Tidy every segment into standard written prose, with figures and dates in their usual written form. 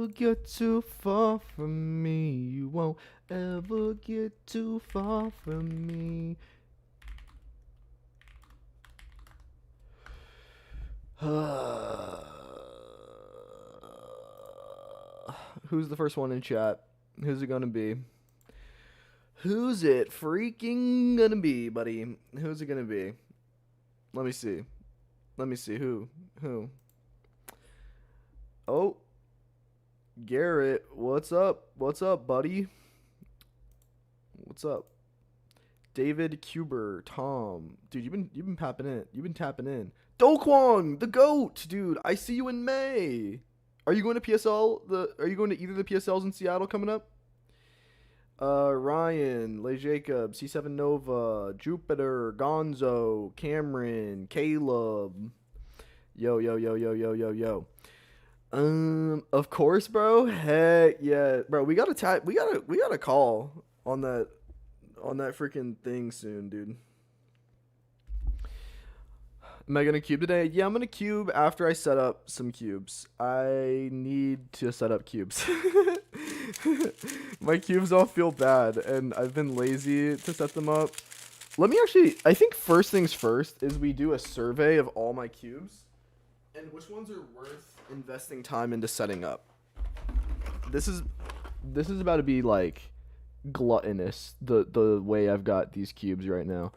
ever get too far from me. You won't ever get too far from me. Who's the first one in chat? Who's it gonna be? Who's it freaking gonna be, buddy? Who's it gonna be? Let me see. Let me see. Who? Oh, Garrett. What's up? What's up, buddy? What's up? David Kuber, Tom. Dude, you've been tapping in. You've been tapping in. Dokwang, the GOAT, dude. I see you in May. Are you going to PSL? Are you going to either of the PSLs in Seattle coming up? Ryan, Lay Jacob, C7 Nova, Jupiter, Gonzo, Cameron, Caleb. Yo. Of course, bro. Heck yeah, bro. We got a call on that freaking thing soon, dude. Am I gonna cube today? Yeah, I'm gonna cube after I set up some cubes. I need to set up cubes. My cubes all feel bad, and I've been lazy to set them up. Let me I think first things first is we do a survey of all my cubes and which ones are worth investing time into setting up. This is about to be like gluttonous, the way I've got these cubes right now.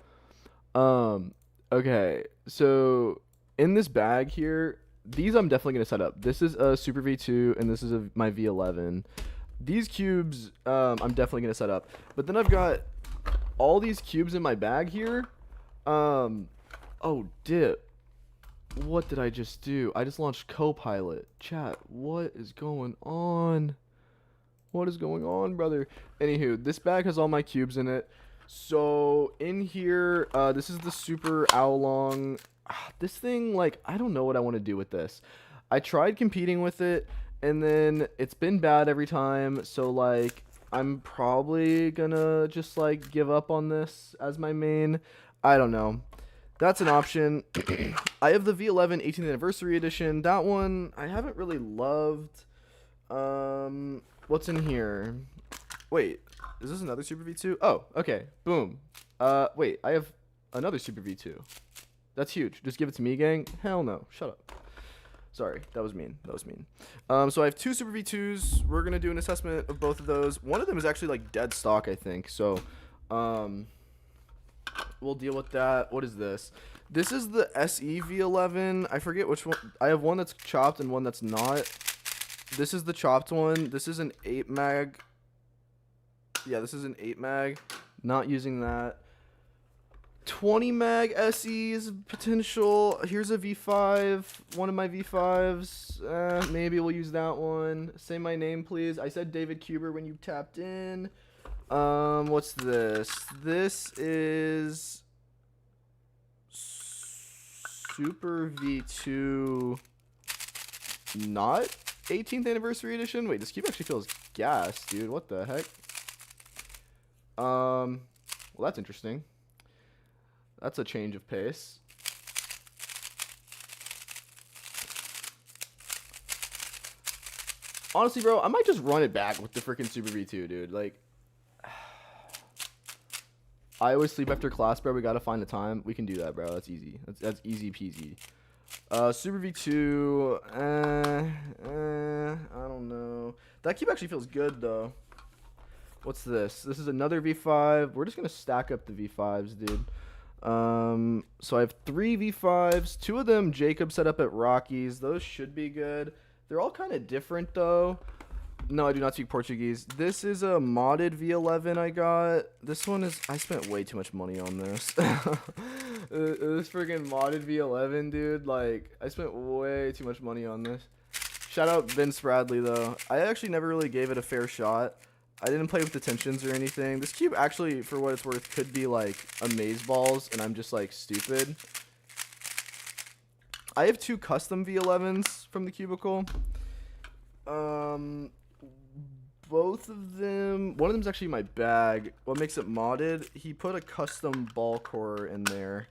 Okay, so in this bag here, these I'm definitely gonna set up. This is a Super V2 and this is my V11. These cubes I'm definitely gonna set up, but then I've got all these cubes in my bag here. Oh dip, what did I just do? I just launched Copilot. Chat, what is going on? What is going on, brother? Anywho, this bag has all my cubes in it. So in here, this is the Super Oolong. This thing, like, I don't know what I want to do with this. I tried competing with it, and then it's been bad every time. So, like, I'm probably gonna just, like, give up on this as my main. I don't know. That's an option. I have the V11 18th Anniversary Edition. That one I haven't really loved. What's in here? Wait. Is this another Super V2? Oh, okay. Boom. Wait, I have another Super V2. That's huge. Just give it to me, gang. Hell no. Shut up. Sorry, that was mean. So I have two Super V2s. We're gonna do an assessment of both of those. One of them is actually like dead stock, I think. So, we'll deal with that. What is this? This is the SE V11. I forget which one. I have one that's chopped and one that's not. This is the chopped one. This is an 8 mag. Yeah, this is an 8 mag. Not using that. 20 mag SEs potential. Here's a V5. One of my V5s. Maybe we'll use that one. Say my name, please. I said David Kuber when you tapped in. What's this? This is Super V2 not 18th Anniversary Edition. Wait, this cube actually feels gas, dude. What the heck? Well, that's interesting. That's a change of pace. Honestly, bro, I might just run it back with the freaking Super V2, dude. Like, I always sleep after class, bro. We gotta find the time. We can do that, bro. That's easy. That's easy peasy. Super V2. I don't know. That cube actually feels good, though. What's this? This is another V5. We're just gonna stack up the V5s, dude. So I have 3 V5s. 2 of them Jacob set up at Rockies. Those should be good. They're all kind of different, though. No, I do not speak Portuguese. This is a modded V11 I got. This one is... I spent way too much money on this. This freaking modded V11, dude. Like, I spent way too much money on this. Shout out Vince Bradley, though. I actually never really gave it a fair shot. I didn't play with the tensions or anything. This cube actually, for what it's worth, could be like amazeballs, and I'm just like stupid. I have 2 custom V11s from the cubicle. Both of them, one of them's actually in my bag. What makes it modded? He put a custom ball core in there.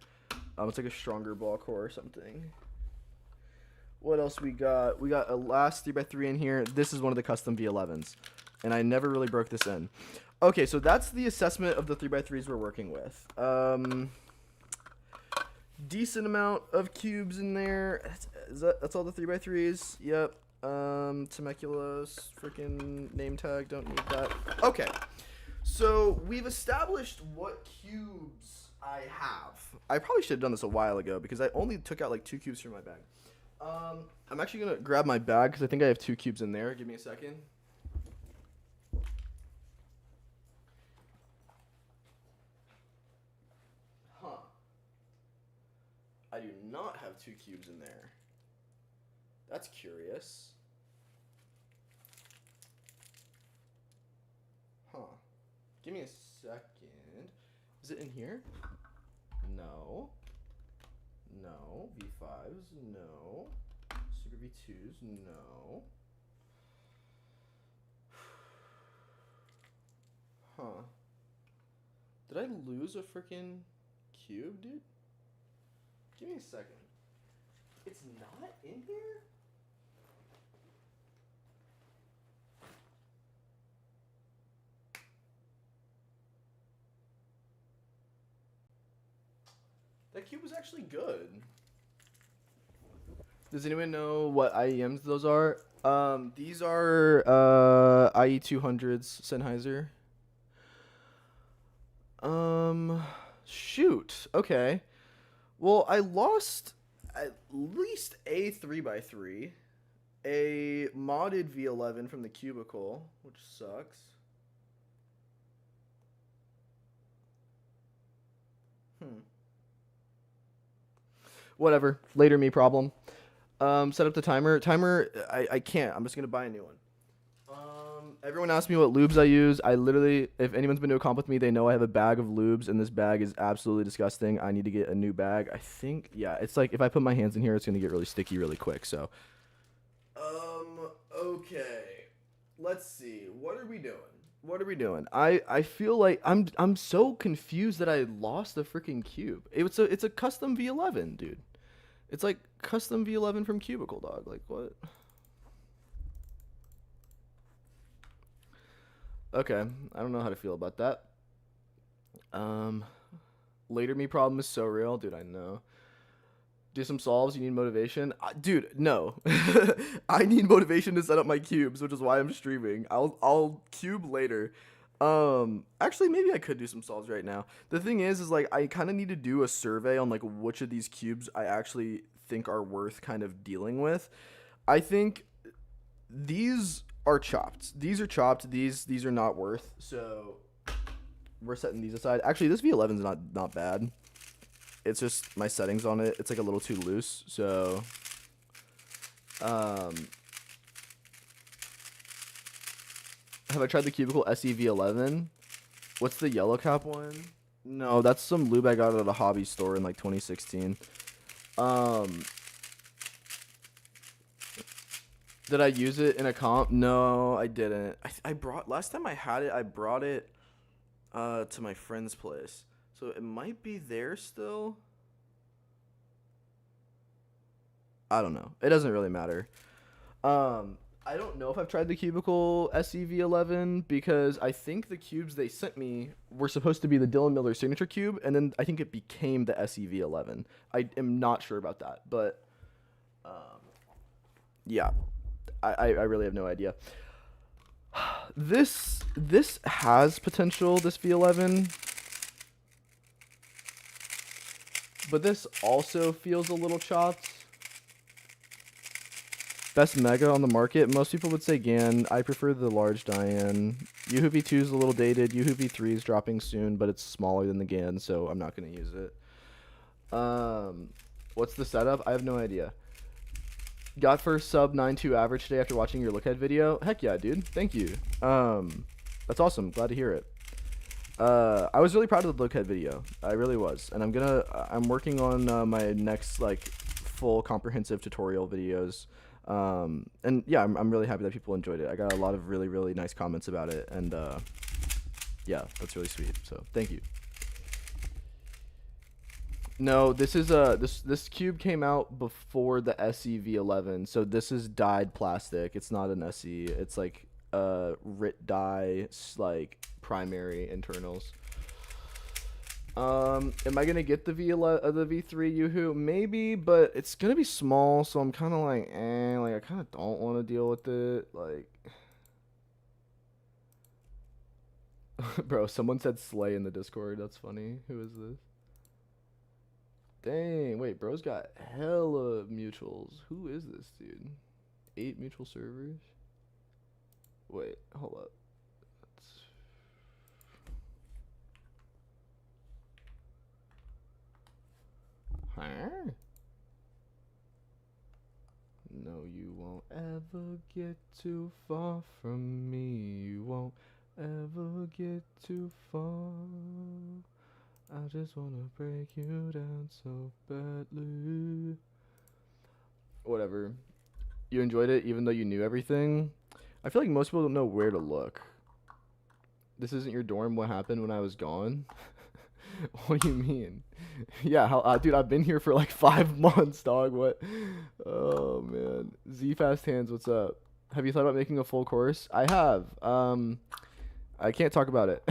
It's like a stronger ball core or something. What else we got? We got a last 3x3 in here. This is one of the custom V11s, and I never really broke this in. Okay, so that's the assessment of the 3x3s we're working with. Decent amount of cubes in there. That's all the 3x3s. Yep. Temecula's freaking name tag. Don't need that. Okay. So we've established what cubes I have. I probably should have done this a while ago because I only took out like 2 cubes from my bag. I'm actually gonna grab my bag because I think I have 2 cubes in there. Give me a second. Huh. I do not have 2 cubes in there. That's curious. Huh. Give me a second. Is it in here? No. No. V5s, no. Super V2s, no. Huh. Did I lose a freaking cube, dude? Give me a second. It's not in here? That cube was actually good. Does anyone know what IEMs those are? These are IE200s Sennheiser. Shoot. Okay. Well, I lost at least a 3x3, a modded V11 from the cubicle, which sucks. Whatever. Later me problem. Set up the timer. I can't. I'm just going to buy a new one. Everyone asks me what lubes I use. I literally, if anyone's been to a comp with me, they know I have a bag of lubes, and this bag is absolutely disgusting. I need to get a new bag. I think, yeah, it's like if I put my hands in here, it's going to get really sticky really quick, so. Okay. Let's see. What are we doing? What are we doing? I feel like I'm so confused that I lost the freaking cube. It's a custom V11, dude. It's like custom V11 from Cubicle, dog. Like what? Okay, I don't know how to feel about that. Later me problem is so real, dude. I know. Do some solves. You need motivation, dude. No, I need motivation to set up my cubes, which is why I'm streaming. I'll cube later. Actually, maybe I could do some solves right now. The thing is like I kind of need to do a survey on like which of these cubes I actually think are worth kind of dealing with. I think these are chopped. These are chopped. These are not worth. So we're setting these aside. Actually, this V11 is not bad. It's just my settings on it. It's like a little too loose. So have I tried the Cubicle SE V11? What's the yellow cap one? No, that's some lube I got at a hobby store in like 2016. Did I use it in a comp? No, I didn't. I brought, last time I had it, I brought it to my friend's place. So it might be there still. I don't know. It doesn't really matter. I don't know if I've tried the Cubicle SEV11 because I think the cubes they sent me were supposed to be the Dylan Miller signature cube, and then I think it became the SEV11. I am not sure about that, but yeah, I really have no idea. This has potential, this V11, but this also feels a little chopped. Best mega on the market. Most people would say GAN. I prefer the large Diane. Yoohoo V2 is a little dated. Yoohoo V3 is dropping soon, but it's smaller than the GAN, so I'm not going to use it. What's the setup? I have no idea. Got first sub 9.2 average today after watching your Lookahead video. Heck yeah, dude. Thank you. That's awesome. Glad to hear it. I was really proud of the Lookahead video. I really was. And I'm working on my next like full comprehensive tutorial videos. And yeah, I'm really happy that people enjoyed it. I got a lot of really, really nice comments about it, and yeah, that's really sweet. So thank you. No, this is this cube came out before the SE V11, so this is dyed plastic. It's not an SE. It's like RIT dye like primary internals. Am I gonna get the the V3 Yoo-hoo? Maybe, but it's gonna be small, so I'm kind of like, like I kind of don't want to deal with it. Like, bro, someone said Slay in the Discord. That's funny. Who is this? Dang, wait, bro's got hella mutuals. Who is this dude? 8 mutual servers? Wait, hold up. Huh? No, you won't ever get too far from me. You won't ever get too far. I just wanna break you down so badly. Whatever. You enjoyed it even though you knew everything? I feel like most people don't know where to look. This isn't your dorm? What happened when I was gone? What do you mean? Yeah, how, dude, I've been here for like 5 months, dog. What? Oh, man. Z Fast Hands, what's up? Have you thought about making a full course? I have. I can't talk about it.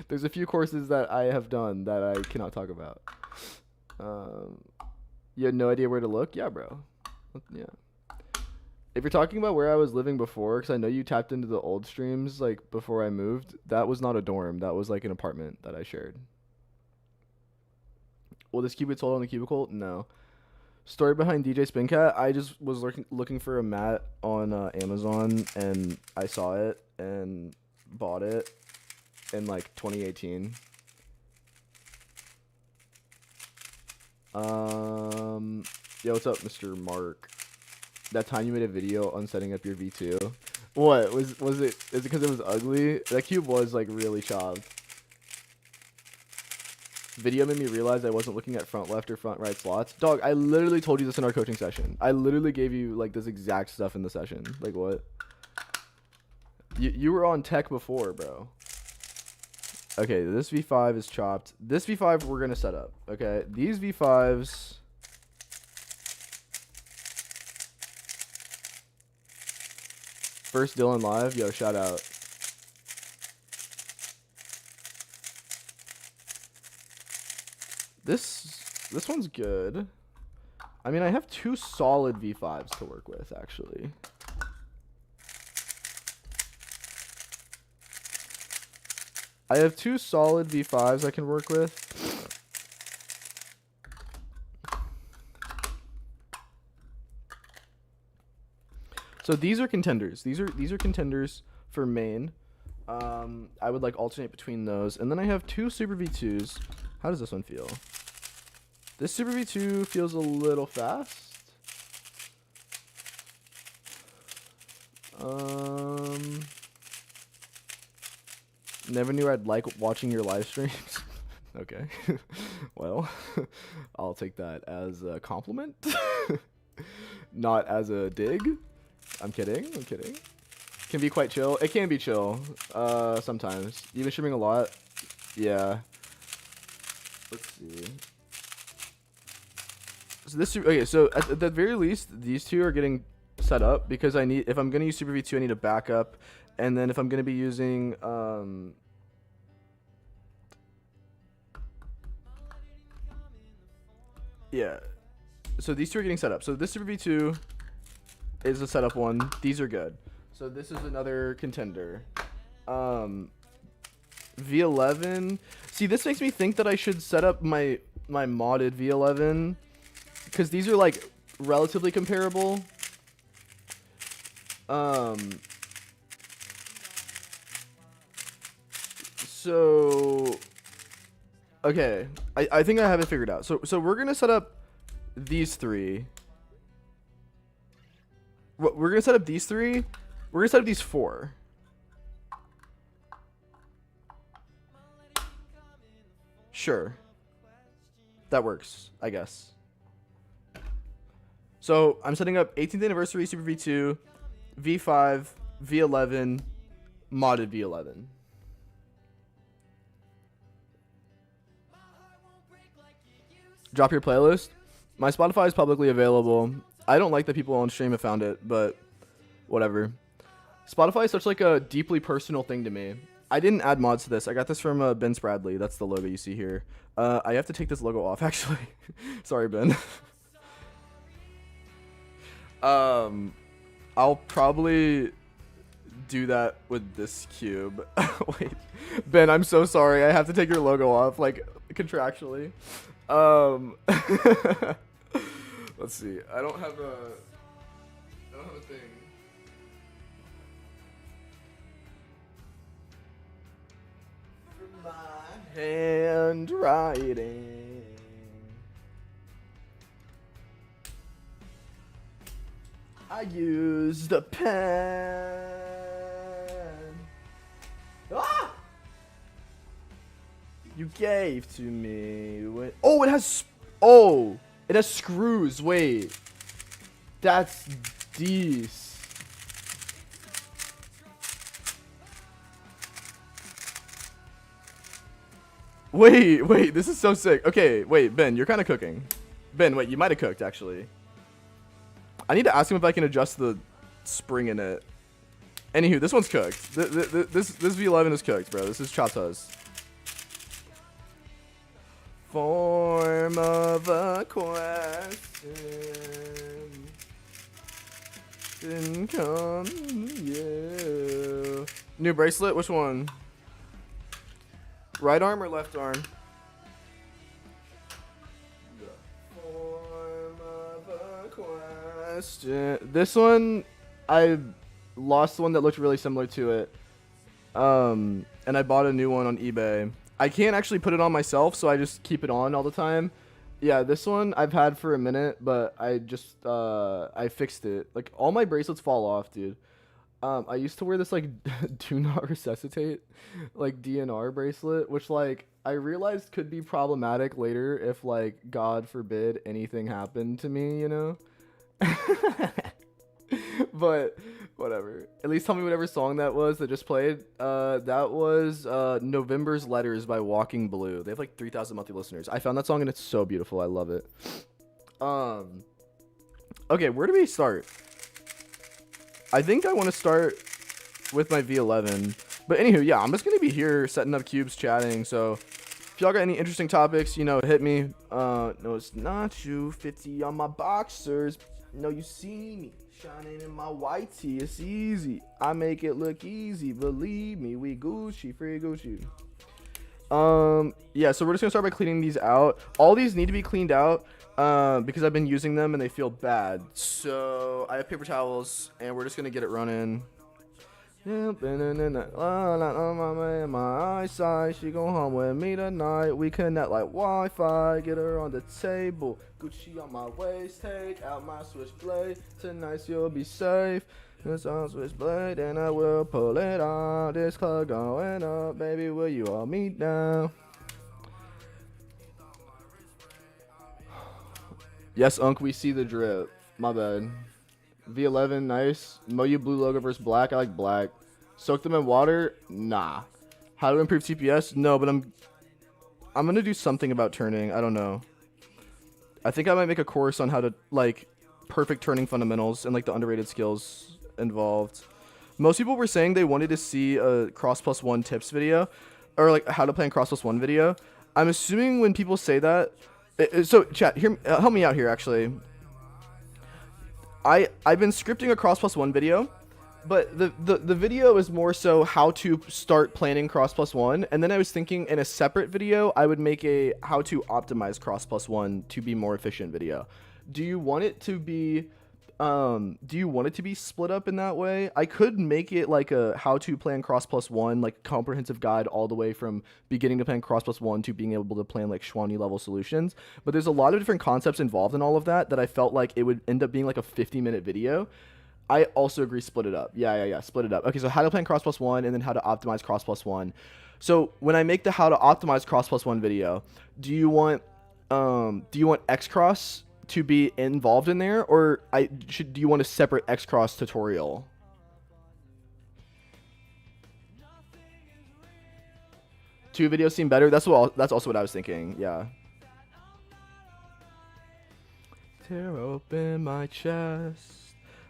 There's a few courses that I have done that I cannot talk about. You had no idea where to look? Yeah, bro. Yeah. If you're talking about where I was living before, because I know you tapped into the old streams like before I moved, that was not a dorm. That was like an apartment that I shared. Will this cube get sold on the cubicle? No. Story behind DJ Spincat, I just was looking for a mat on Amazon, and I saw it and bought it in like 2018. Yo, what's up, Mr. Mark? That time you made a video on setting up your V2. What was it? Is it because it was ugly? That cube was like really chopped. Video made me realize I wasn't looking at front left or front right slots. Dog, I literally told you this in our coaching session. I literally gave you like this exact stuff in the session. Like what? You were on tech before, bro. Okay, this V5 is chopped. This V5 we're gonna set up. Okay, these V5s. First Dylan live, yo, shout out. This one's good. I mean, I have 2 solid V5s to work with, actually. I have 2 solid V5s I can work with. So these are contenders. These are contenders for main. I would like alternate between those. And then I have 2 Super V2s. How does this one feel? This Super V2 feels a little fast. Never knew I'd like watching your live streams. Okay. Well, I'll take that as a compliment. Not as a dig. I'm kidding. Can be quite chill. It can be chill. Sometimes. You've been streaming a lot? Yeah. Let's see. So this, okay, so at the very least, these 2 are getting set up because I need, if I'm gonna use Super V2, I need a backup, and then if I'm gonna be using, yeah. So these 2 are getting set up. So this Super V2 is a setup one. These are good. So this is another contender. V11. See, this makes me think that I should set up my modded V11 because these are like relatively comparable. So okay, I think I have it figured out. So we're gonna set up these 3. We're gonna set up these 3. We're gonna set up these 4. Sure. That works, I guess. So I'm setting up 18th anniversary Super V2, V5, V11, modded V11. drop your playlist. My Spotify is publicly available. I don't like that people on stream have found it, but whatever. Spotify is such like a deeply personal thing to me. I didn't add mods to this. I got this from Ben Spradley. That's the logo you see here. I have to take this logo off actually. Sorry, Ben. I'll probably do that with this cube. Wait, Ben, I'm so sorry. I have to take your logo off, like contractually. Let's see. I don't have a thing. For my handwriting. I used a pen. Ah! You gave to me. Oh, it has. Oh, it has screws. Wait, that's decent. Wait, this is so sick. Okay, wait, Ben, you're kind of cooking. Ben, wait, you might have cooked actually. I need to ask him if I can adjust the spring in it. Anywho, this one's cooked. This V11 is cooked, bro. This is chopped toast. Form of a question didn't come to you. New bracelet? Which one? Right arm or left arm? Form of a question. This one, I lost the one that looked really similar to it. And I bought a new one on eBay. I can't actually put it on myself, so I just keep it on all the time. Yeah, this one I've had for a minute, but I just I fixed it. Like all my bracelets fall off, dude. I used to wear this like do not resuscitate like DNR bracelet, which like I realized could be problematic later if like God forbid anything happened to me, you know. But whatever. At least tell me whatever song that was that just played. That was November's Letters by Walking Blue. They have like 3,000 monthly listeners. I found that song and it's so beautiful. I love it. Okay, where do we start? I think I want to start with my V11. But anywho, yeah, I'm just going to be here setting up cubes, chatting. So if y'all got any interesting topics, you know, hit me. No, it's not you. 50 on my boxers. No, you see me shining in my white tee. It's easy. I make it look easy. Believe me, we Gucci, free Gucci. Yeah, so we're just gonna start by cleaning these out. All these need to be cleaned out because I've been using them and they feel bad. So I have paper towels and we're just gonna get it running. My eyesight, she go home with me tonight. We connect like Wi-Fi, get her on the table. Gucci on my waist, take out my switchblade. Tonight you'll be safe. This on switchblade, and I will pull it out. This club going up, baby. Will you all meet now? Yes, Unc, we see the drip. My bad. V11, nice. Moyu blue logo versus black. I like black. Soak them in water? Nah. How to improve TPS? No, but I'm gonna do something about turning. I don't know. I think I might make a course on how to like perfect turning fundamentals and like the underrated skills involved. Most people were saying they wanted to see a cross plus one tips video or like how to play in cross plus one video. I'm assuming when people say that, so chat, here, help me out here actually. I've been scripting a cross plus one video, but the video is more so how to start planning cross plus one, and then I was thinking in a separate video I would make a how to optimize cross plus one to be more efficient video. Do you want it to be split up in that way? I could make it like a how to plan cross plus one, like comprehensive guide all the way from beginning to plan cross plus one to being able to plan like Schwanny level solutions. But there's a lot of different concepts involved in all of that I felt like it would end up being like a 50-minute video. I also agree, split it up. Yeah, split it up. Okay, so how to plan cross plus one and then how to optimize cross plus one. So when I make the how to optimize cross plus one video, do you want X cross to be involved in there, or do you want a separate X cross tutorial? Two videos seem better. That's also what I was thinking. Yeah. tear open my chest.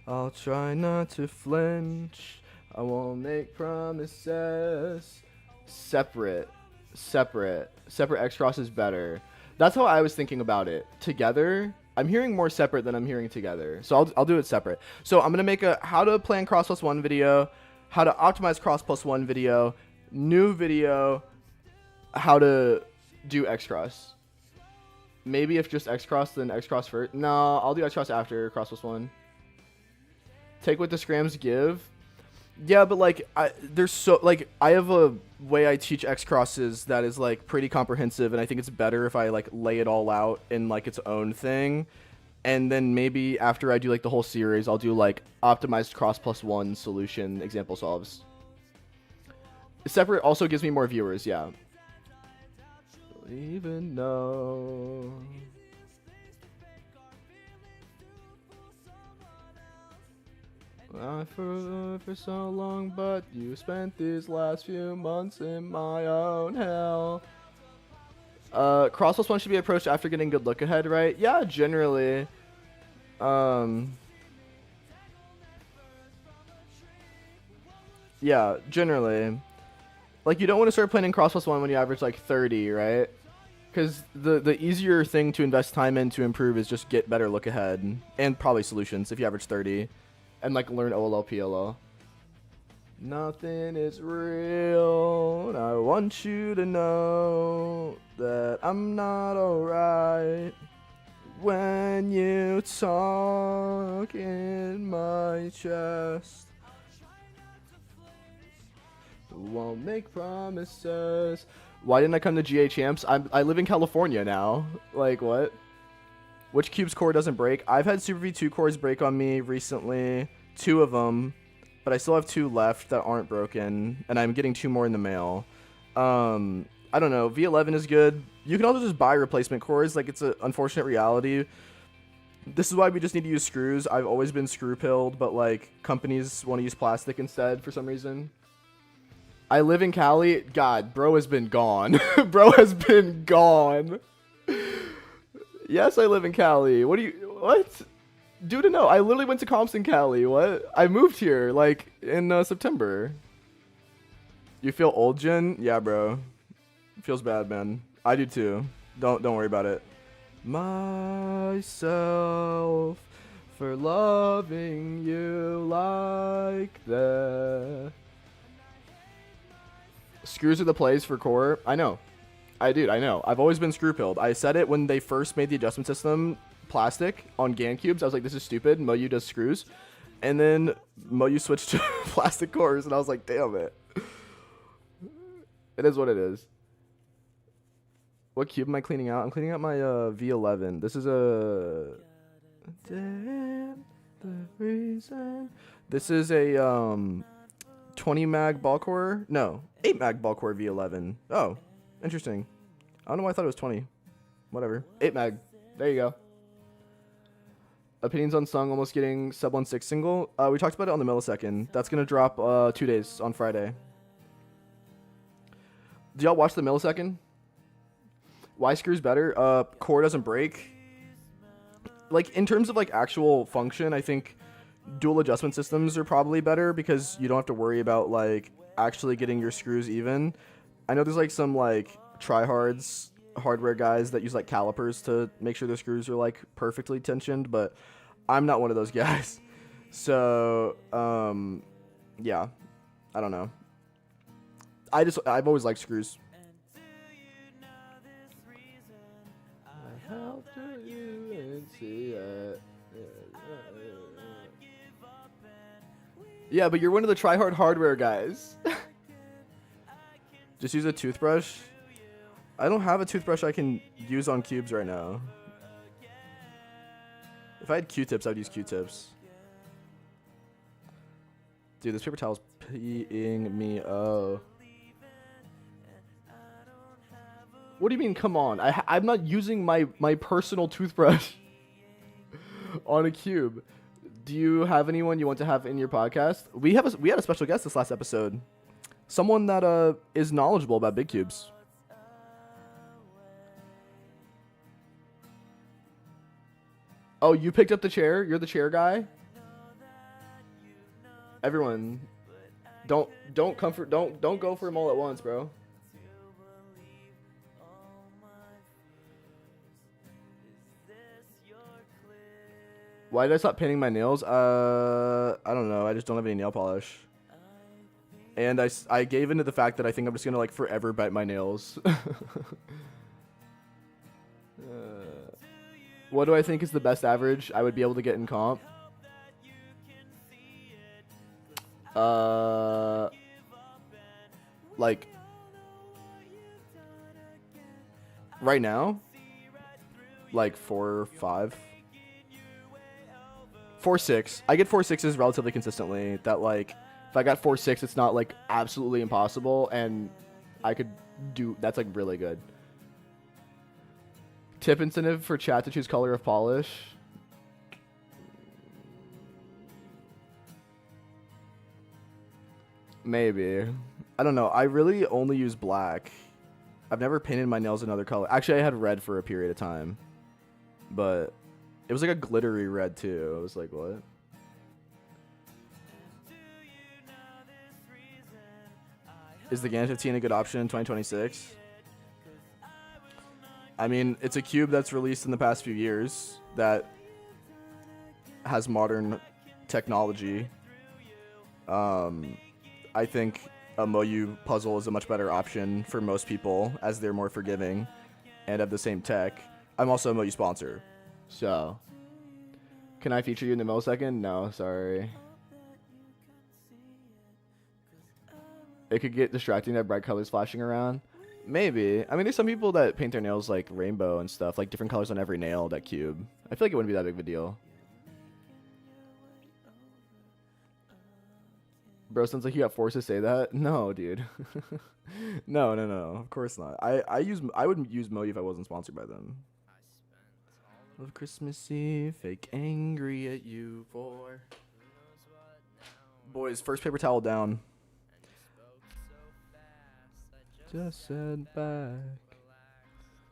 I'll try not to flinch. I won't make promises. Separate X cross is better. That's how I was thinking about it. Together, I'm hearing more separate than I'm hearing together. So I'll do it separate. So I'm gonna make a how to plan cross plus one video, how to optimize cross plus one video, new video, how to do X cross. Maybe if just X cross, then X cross first. No, I'll do X cross after cross plus one. Take what the scrams give. Yeah, but like I have a way I teach X crosses that is like pretty comprehensive, and I think it's better if I like lay it all out in like its own thing. And then maybe after I do like the whole series, I'll do like optimized cross plus one solution example solves. Separate also gives me more viewers, yeah. Even though I for so long, but you spent these last few months in my own hell. Cross plus one should be approached after getting good look ahead, right? Yeah, generally. Yeah, generally. Like, you don't want to start planning cross plus one when you average like 30, right? Because the easier thing to invest time in to improve is just get better look ahead and probably solutions if you average 30, and like learn OLL PLL. Nothing is real, and I want you to know that I'm not alright when you talk in my chest. Won't make promises. Why didn't I come to GA Champs? I live in California now. Like, what? Which cube's core doesn't break? I've had Super V2 cores break on me recently. 2 of them. But I still have 2 left that aren't broken. And I'm getting 2 more in the mail. I don't know. V11 is good. You can also just buy replacement cores. Like, it's an unfortunate reality. This is why we just need to use screws. I've always been screw-pilled, but, like, companies want to use plastic instead for some reason. I live in Cali. God, bro has been gone. Bro has been gone. Yes, I live in Cali. What? Dude, no. I literally went to comps in Cali. What? I moved here, like, in September. You feel old, Jen? Yeah, bro. Feels bad, man. I do too. Don't worry about it. Myself for loving you like that. Screws are the plays for core. I know. I know. I've always been screw-pilled. I said it when they first made the adjustment system plastic on GAN cubes. I was like, this is stupid. Moyu does screws. And then Moyu switched to plastic cores, and I was like, damn it. It is what it is. What cube am I cleaning out? I'm cleaning out my V11. This is a... This is a 20 mag ball core. No, 8 mag ball core V11. Oh, interesting. I don't know why I thought it was 20. Whatever. 8 mag. There you go. Opinions on Sung almost getting sub 1.6 single. We talked about it on the millisecond. That's gonna drop 2 days on Friday. Did y'all watch the millisecond? Why screws better? Core doesn't break. Like, in terms of like actual function, I think dual adjustment systems are probably better because you don't have to worry about like actually getting your screws even. I know there's like some like tryhards hardware guys that use like calipers to make sure their screws are like perfectly tensioned, but I'm not one of those guys. So yeah, I don't know. I've always liked screws. How do you see it? Yeah, but you're one of the tryhard hardware guys. Just use a toothbrush. I don't have a toothbrush I can use on cubes right now. If I had Q-tips, I would use Q-tips. Dude, this paper towel's peeing me. Oh. What do you mean, come on? I'm not using my personal toothbrush on a cube. Do you have anyone you want to have in your podcast? We had a special guest this last episode. Someone that is knowledgeable about big cubes. Oh, you picked up the chair? You're the chair guy? Everyone, don't go for them all at once, bro. Why did I stop painting my nails? I don't know. I just don't have any nail polish. And I gave into the fact that I think I'm just gonna like forever bite my nails. What do I think is the best average I would be able to get in comp? Like right now, like 4 or 5, 4.6. I get 4.6s relatively consistently. That like if I got 4.6, it's not like absolutely impossible, and I could do that's like really good. Tip incentive for chat to choose color of polish. Maybe. I don't know. I really only use black. I've never painted my nails another color. Actually, I had red for a period of time. But it was like a glittery red too. I was like, what? Is the GAN 15 a good option in 2026? I mean, it's a cube that's released in the past few years that has modern technology. I think a Moyu puzzle is a much better option for most people as they're more forgiving and have the same tech. I'm also a Moyu sponsor. So, can I feature you in the millisecond? No, sorry. It could get distracting to have bright colors flashing around. Maybe. I mean, there's some people that paint their nails like rainbow and stuff, like different colors on every nail, that cube. I feel like it wouldn't be that big of a deal. Bro, sounds like you got forced to say that. No, dude. No. Of course not. I would use Moyu if I wasn't sponsored by them. Love Christmas Eve, fake angry at you for. Boys, first paper towel down. Just said back.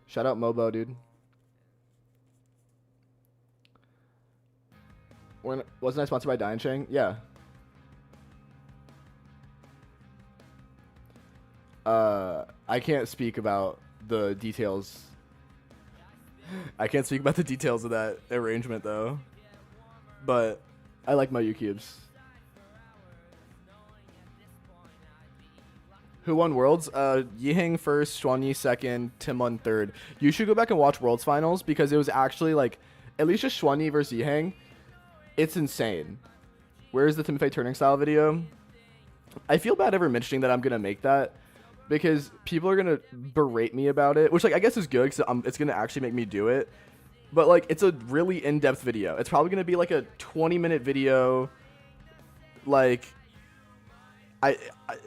Shout out Mobo, dude. Wasn't I sponsored by Dian Chang? Yeah. I can't speak about the details. I can't speak about the details of that arrangement though. But I like Moyu cubes. Who won Worlds? Yiheng first, Xuanyi second, Timon third. You should go back and watch Worlds finals because it was actually like, at least just Xuanyi versus Yiheng. It's insane. Where's the Timofey turning style video? I feel bad ever mentioning that I'm gonna make that because people are gonna berate me about it, which like I guess is good because it's gonna actually make me do it. But like it's a really in-depth video. It's probably gonna be like a 20-minute video. Like.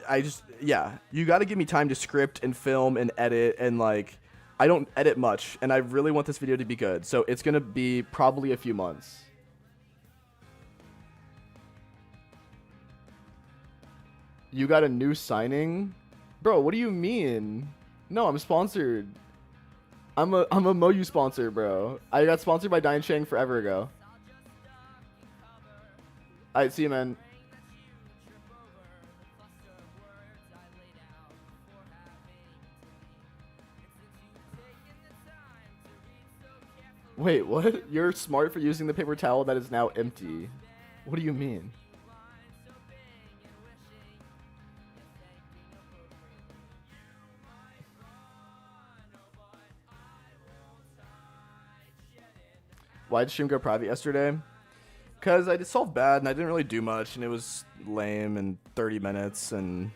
I just, yeah, you got to give me time to script and film and edit, and like, I don't edit much, and I really want this video to be good, so it's going to be probably a few months. You got a new signing? Bro, what do you mean? No, I'm sponsored. I'm a Moyu sponsor, bro. I got sponsored by Dian Chang forever ago. Alright, see you, man. Wait, what? You're smart for using the paper towel that is now empty. What do you mean? Why did stream go private yesterday? Because I just solved bad and I didn't really do much and it was lame and 30 minutes and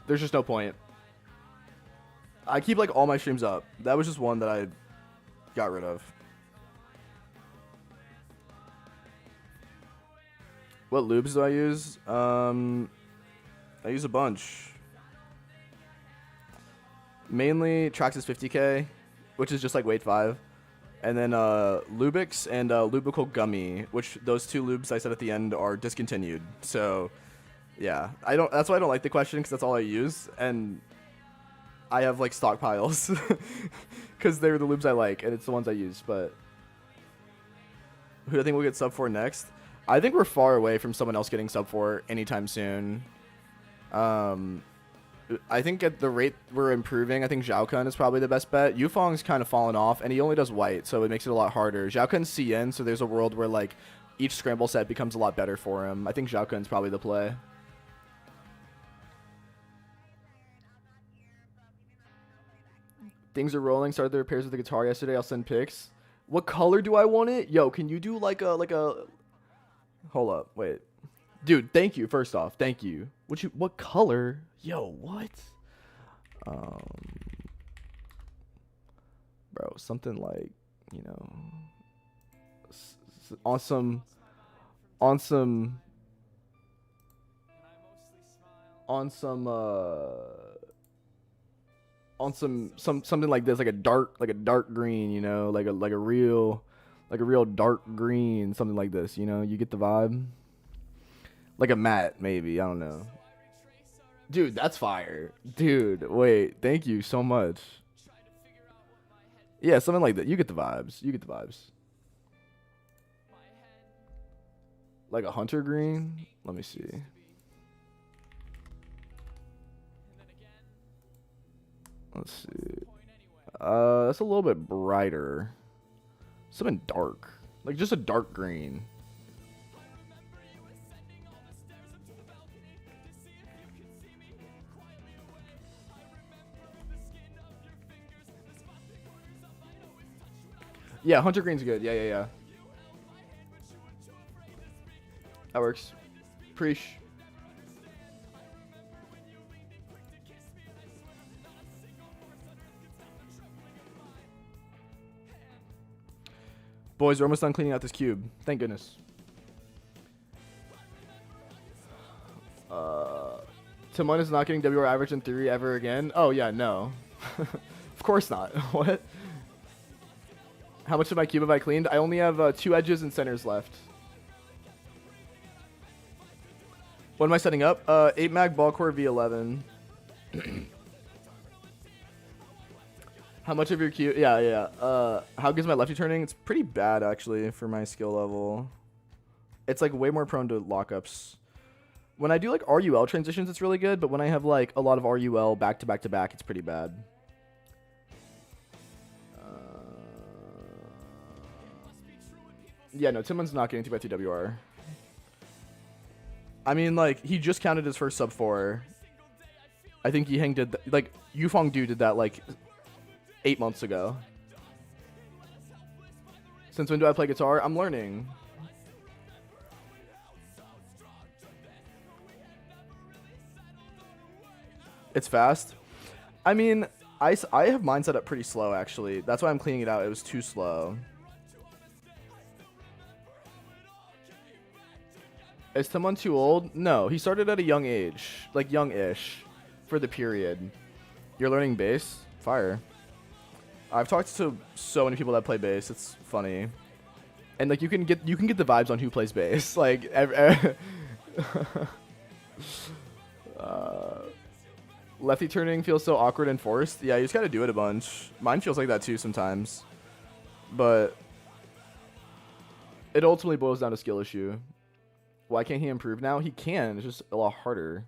there's just no point. I keep like all my streams up. That was just one that I got rid of. What lubes do I use? I use a bunch. Mainly Traxxas 50K, which is just like weight 5. And then Lubix and Lubical Gummy, which those two lubes I said at the end are discontinued. So, yeah, that's why I don't like the question because that's all I use, and I have like stockpiles because they're the lubes I like and it's the ones I use. But Who do I think we'll get sub 4 next? I think we're far away from someone else getting sub 4 anytime soon. I think at the rate we're improving, I think Zhao Kun is probably the best bet. Yufong's kind of fallen off, and he only does white, so it makes it a lot harder. Zhao Kun's CN, so there's a world where like each scramble set becomes a lot better for him. I think Zhao Kun's probably the play. Things are rolling. Started the repairs with the guitar yesterday. I'll send pics. What color do I want it? Yo, can you do like a? Hold up, wait, dude. Thank you. First off, thank you. What color? Yo, what? Bro, something like, you know, on some something like this, like a dark green, you know, like a real dark green, something like this, you know. You get the vibe. Like a matte, maybe, I don't know. Dude, that's fire. Dude, wait, thank you so much. Yeah, something like that. You get the vibes. Like a hunter green. Let me see. Let's see. That's a little bit brighter. Something dark. Like just a dark green. Yeah, hunter green's good. Yeah. That works. Preach. Boys, we're almost done cleaning out this cube. Thank goodness. Timon is not getting WR average in theory ever again. Oh, yeah, no. Of course not. What? How much of my cube have I cleaned? I only have 2 edges and centers left. What am I setting up? 8 mag ball core V11. How much of your cube? Yeah. How good is my lefty turning? It's pretty bad, actually, for my skill level. It's, like, way more prone to lockups. When I do, like, RUL transitions, it's really good. But when I have, like, a lot of RUL back to back to back, it's pretty bad. Yeah, no, Timon's not getting 2x2 WR. I mean, like, he just counted his first sub 4. I think Yiheng did, like, Yufong Du did that, like, 8 months ago. Since when do I play guitar? I'm learning. It's fast. I mean, I have mine set up pretty slow, actually. That's why I'm cleaning it out. It was too slow. Is Timon too old? No, he started at a young age. Like, young-ish. For the period. You're learning bass? Fire. I've talked to so many people that play bass. It's funny. And, like, you can get the vibes on who plays bass. Like, lefty turning feels so awkward and forced. Yeah, you just gotta do it a bunch. Mine feels like that, too, sometimes. But it ultimately boils down to skill issue. Why can't he improve now? He can. It's just a lot harder.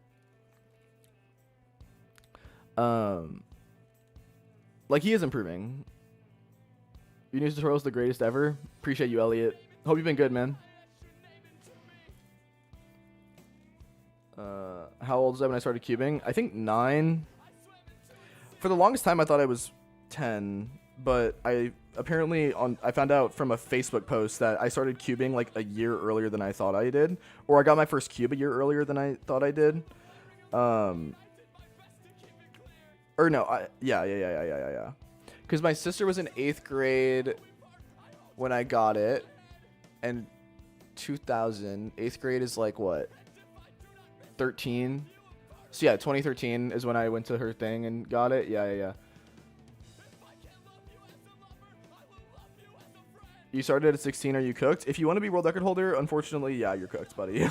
Like, he is improving. Your news tutorial is the greatest ever. Appreciate you, Elliot. Hope you've been good, man. How old was I when I started cubing? I think 9. For the longest time, I thought I was 10. But I found out from a Facebook post that I started cubing like a year earlier than I thought I did, or I got my first cube a year earlier than I thought I did. Or no, yeah. Because my sister was in 8th grade when I got it, and 2000 8th grade is like what? 13. So yeah, 2013 is when I went to her thing and got it. Yeah. You started at 16. Are you cooked? If you want to be world record holder, unfortunately, yeah, you're cooked, buddy.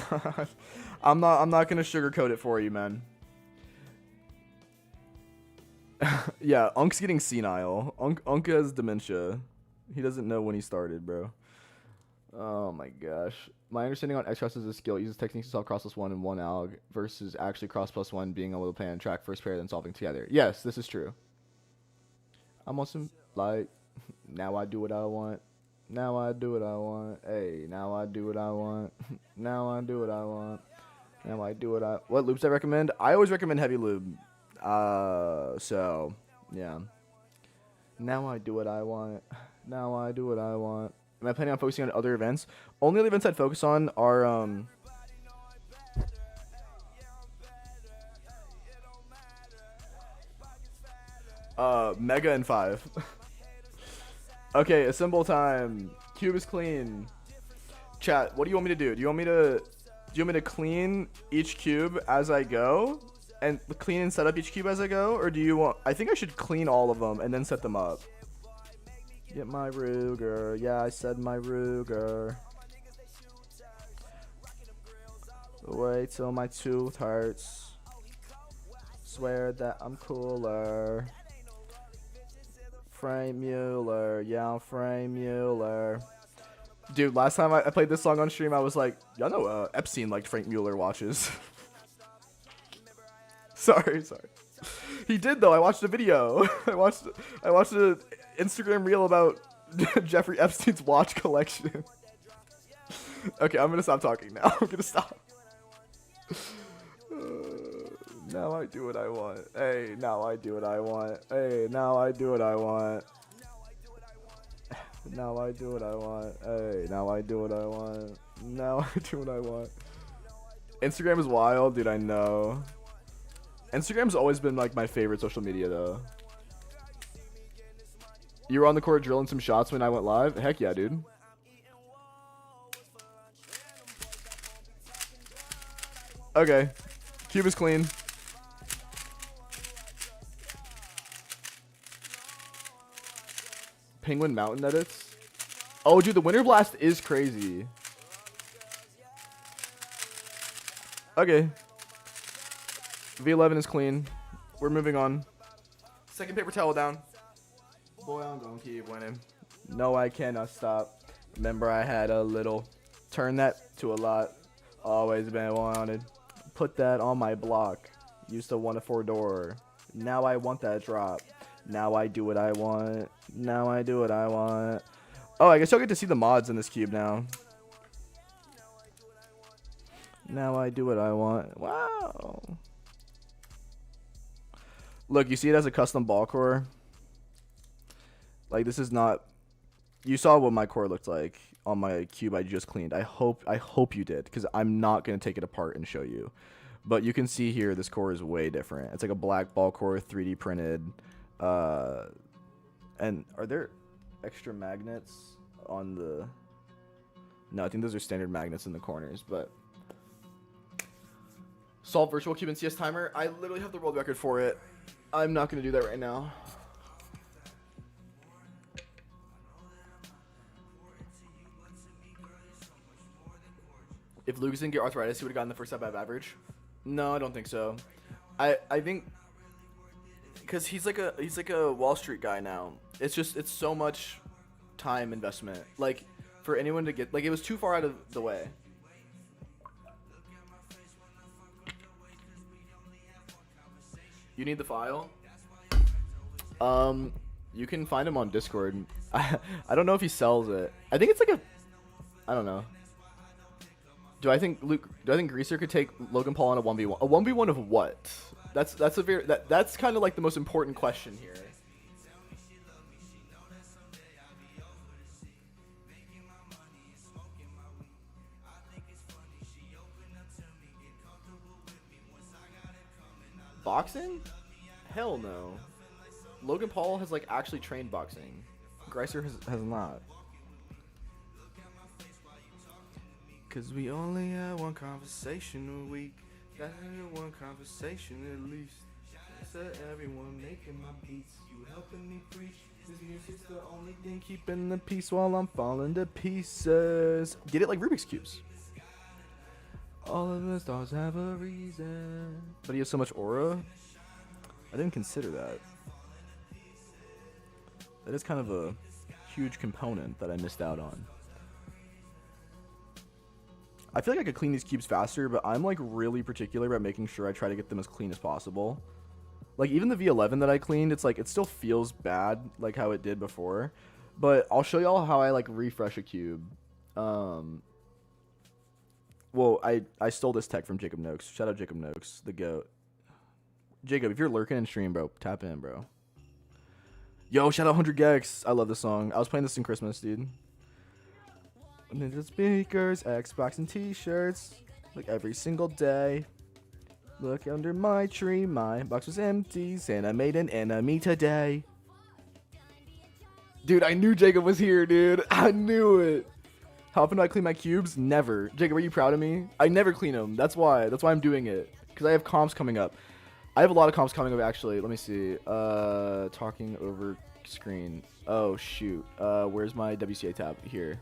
I'm not gonna sugarcoat it for you, man. Yeah, Unk's getting senile. Unk has dementia. He doesn't know when he started, bro. Oh my gosh. My understanding on X cross is a skill. It uses techniques to solve cross plus one and one alg versus actually cross plus one being able to plan and track first pair then solving together. Yes, this is true. I'm on some like now I do what I want. Now I do what I want. Hey, now I do what I want. Now I do what I want. Now I do what I what loops I recommend? I always recommend heavy lube. So yeah. Now I do what I want. Now I do what I want. Am I planning on focusing on other events? Only other events I'd focus on are Mega and 5. Okay, assemble time. Cube is clean. Chat, what do you want me to do? Do you want me to clean each cube as I go? And clean and set up each cube as I go? Or do you want I think I should clean all of them and then set them up. Get my Ruger. Yeah, I said my Ruger. Wait till my tooth hurts. Swear that I'm cooler. Frank Mueller. Yeah, I'm Frank Mueller. Dude, last time I played this song on stream, I was like, y'all know Epstein liked Frank Mueller watches. sorry. He did though. I watched a video. I watched an Instagram reel about Jeffrey Epstein's watch collection. Okay, I'm gonna stop talking now. I'm gonna stop. Now I do what I want. Hey, now I do what I want. Hey, now I do what I want. Now I do what I want. Hey, now I do what I want. Now I do what I want. Instagram is wild, dude. I know. Instagram's always been like my favorite social media, though. You were on the court drilling some shots when I went live? Heck yeah, dude. Okay. Cube is clean. Penguin Mountain edits? Oh, dude, the Winter Blast is crazy. Okay. V11 is clean. We're moving on. Second paper towel down. Boy, I'm gonna keep winning. No, I cannot stop. Remember, I had a little. Turn that to a lot. Always been wanted. Put that on my block. Used to want a 4-door. Now I want that drop. Now I do what I want. Now I do what I want. Oh, I guess y'all get to see the mods in this cube now. Now I do what I want. Wow. Look, you see it as a custom ball core. Like, this is not... You saw what my core looked like on my cube I just cleaned. I hope you did, because I'm not going to take it apart and show you. But you can see here, this core is way different. It's like a black ball core, 3D printed. And are there extra magnets on the... No, I think those are standard magnets in the corners, but... Solve virtual cube and CS timer. I literally have the world record for it. I'm not going to do that right now. If Lucas didn't get arthritis, he would have gotten the first step average. No, I don't think so. I think because he's like a Wall Street guy now. It's so much time investment. Like for anyone to get it was too far out of the way. You need the file? You can find him on Discord. I don't know if he sells it. I think it's like a I don't know. Do I think Greaser could take Logan Paul on a 1v1? A 1v1 of what? That's kind of like the most important question here. Boxing? Hell no. Logan Paul has like actually trained boxing. Greaser has not. Cause we only had one conversation a week. That's one conversation at least. Said everyone making my beats. You helping me preach. This music's the only thing keeping the peace while I'm falling to pieces. Get it like Rubik's Cubes. All of the stars have a reason. But he has so much aura. I didn't consider that. That is kind of a huge component that I missed out on. I feel like I could clean these cubes faster, but I'm like really particular about making sure I try to get them as clean as possible. Like even the V11 that I cleaned, it's like it still feels bad like how it did before. But I'll show y'all how I like refresh a cube. Well, I stole this tech from Jacob Noakes. Shout out Jacob Noakes, the GOAT. Jacob, if you're lurking in stream, bro, tap in, bro. Yo, shout out 100 Gex. I love this song. I was playing this in Christmas, dude. Ninja speakers, Xbox, and T-shirts, like every single day. Look under my tree, my box was empty. Santa made an enemy today. Dude, I knew Jacob was here, dude. I knew it. How often do I clean my cubes? Never. Jacob, are you proud of me? I never clean them. That's why. That's why I'm doing it. Because I have comps coming up. I have a lot of comps coming up, actually. Let me see. Talking over screen. Oh, shoot. Where's my WCA tab? Here.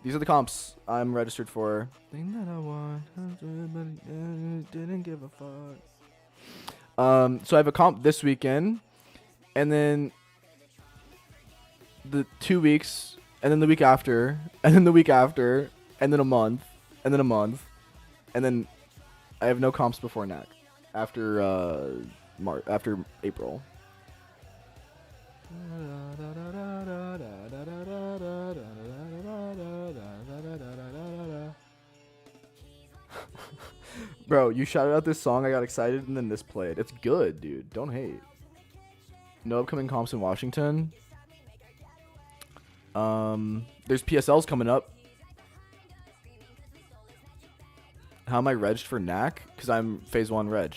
These are the comps I'm registered for. Thing that I want, but didn't give a fuck. So I have a comp this weekend, and then the 2 weeks, and then the week after, and then the week after, and then a month, and then a month, and then I have no comps before NAC after after April. Bro, you shouted out this song, I got excited, and then this played. It's good, dude. Don't hate. No upcoming comps in Washington. There's PSLs coming up. How am I regged for NAC? Because I'm phase 1 reg.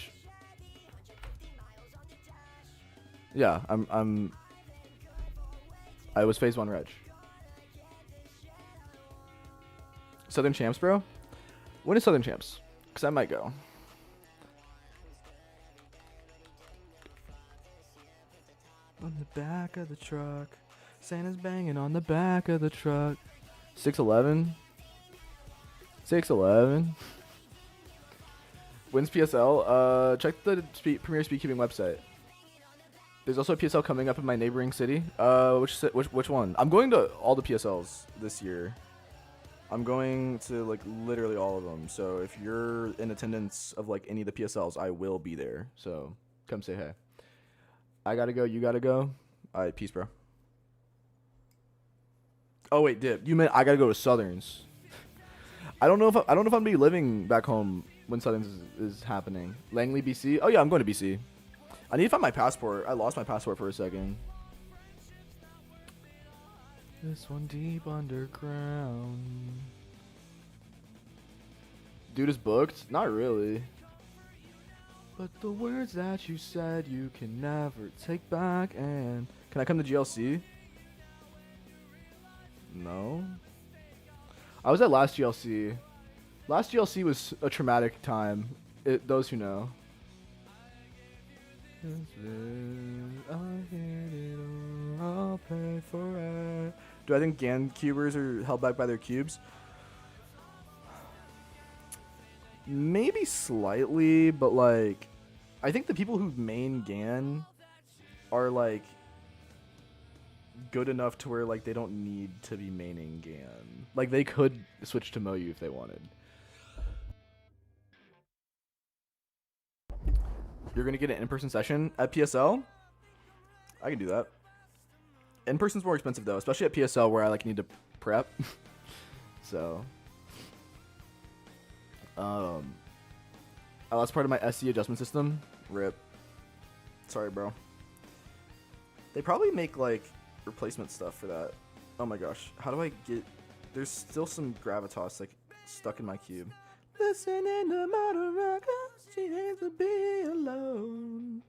Yeah, I was phase 1 reg. Southern Champs, bro? When is Southern Champs? Because I might go. On the back of the truck. Santa's banging on the back of the truck. 611. 611. When's PSL? Check the Premier Speedkeeping website. There's also a PSL coming up in my neighboring city. Which one? I'm going to all the PSLs this year. I'm going to like literally all of them. So if you're in attendance of like any of the PSLs, I will be there. So come say hey. I gotta go. You gotta go. All right, peace, bro. Oh wait, dip. You meant I gotta go to Southerns. I don't know if I'm gonna be living back home when Southerns is happening. Langley, BC. Oh yeah, I'm going to BC. I need to find my passport. I lost my passport for a second. This one deep underground. Dude is booked? Not really. But the words that you said you can never take back. And can I come to GLC? No. I was at last GLC. Last GLC was a traumatic time. Those who know. I'll pay for it. Do I think GAN cubers are held back by their cubes? Maybe slightly, but like I think the people who main GAN are like good enough to where like they don't need to be maining GAN. Like they could switch to Moyu if they wanted. You're gonna get an in-person session at PSL? I can do that. In-person's more expensive though, especially at PSL where I like need to prep. So oh, that's part of my SC adjustment system. RIP. Sorry, bro. They probably make like replacement stuff for that. Oh my gosh. How do I get... There's still some gravitas like stuck in my cube. Listening to modern rock, she hates to be alone.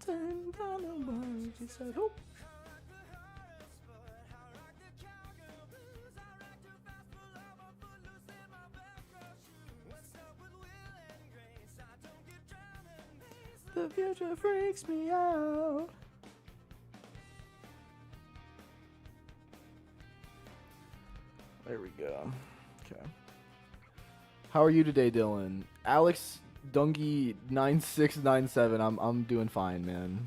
Turn down the words, she said, oh. The future freaks me out. There we go. Okay. How are you today, Dylan? Alex Dungy 9697. I'm doing fine, man.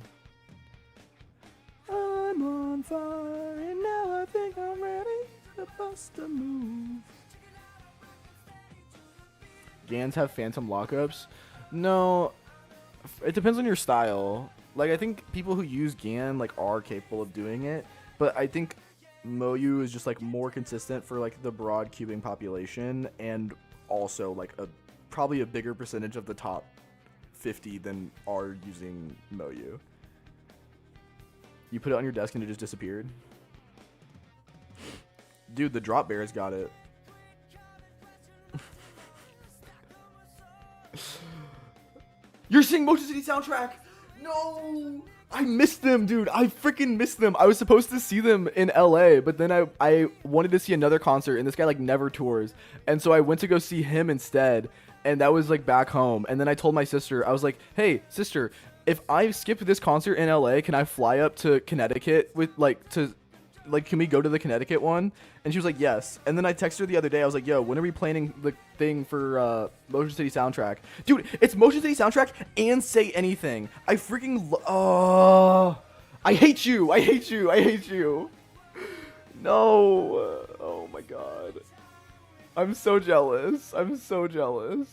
I'm on on fire, and now I think I'm ready to bust a move. Gans have phantom lockups? No, it depends on your style. Like, I think people who use Gan like are capable of doing it, but I think Moyu is just like more consistent for like the broad cubing population, and also like probably a bigger percentage of the top 50 than are using Moyu. You put it on your desk and it just disappeared. Dude, the drop bears got it. You're seeing Motion City soundtrack. No, I missed them, dude. I freaking missed them. I was supposed to see them in LA, but then I wanted to see another concert, and this guy like never tours, and so I went to go see him instead, and that was like back home. And then I told my sister, I was like, hey sister, if I skip this concert in LA, can I fly up to Connecticut with can we go to the Connecticut one? And she was like, yes. And then I texted her the other day. I was like, yo, when are we planning the thing for Motion City soundtrack? Dude, it's Motion City soundtrack and Say Anything. I freaking I hate you. I hate you. I hate you. No. Oh my god. I'm so jealous. I'm so jealous.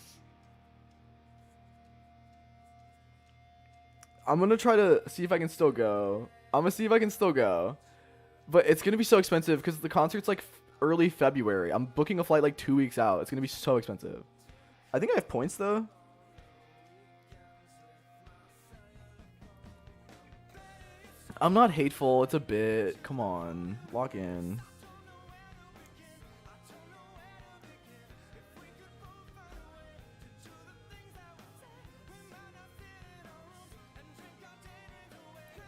I'm gonna try to see if I can still go. I'm gonna see if I can still go. But it's going to be so expensive because the concert's like early February. I'm booking a flight like 2 weeks out. It's going to be so expensive. I think I have points though. I'm not hateful. It's a bit. Come on. Lock in.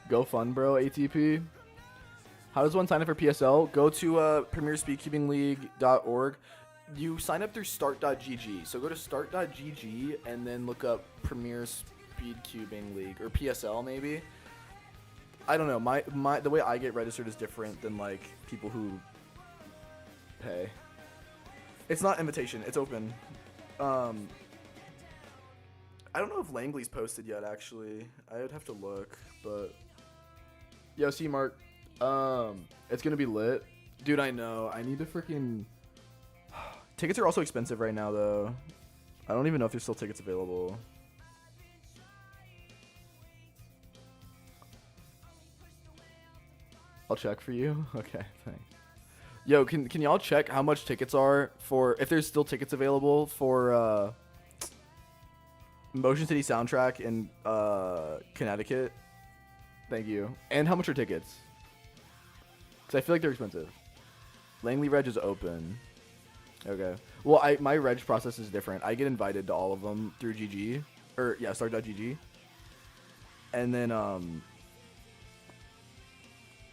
Go fun, bro. ATP. How does one sign up for PSL? Go to premierspeedcubingleague.org. You sign up through start.gg. So go to start.gg and then look up Premier Speed Cubing League or PSL maybe. I don't know. The way I get registered is different than like people who pay. It's not invitation. It's open. I don't know if Langley's posted yet. Actually, I would have to look. But yo, see Mark. It's gonna be lit. Dude, I know. I need to freaking... Tickets are also expensive right now, though. I don't even know if there's still tickets available. I'll check for you. Okay, thanks. Yo, can y'all check how much tickets are for... If there's still tickets available for, Motion City soundtrack in, Connecticut? Thank you. And how much are tickets? Because I feel like they're expensive. Langley Reg is open. Okay. Well, my Reg process is different. I get invited to all of them through GG. Or, yeah, start.gg. And then,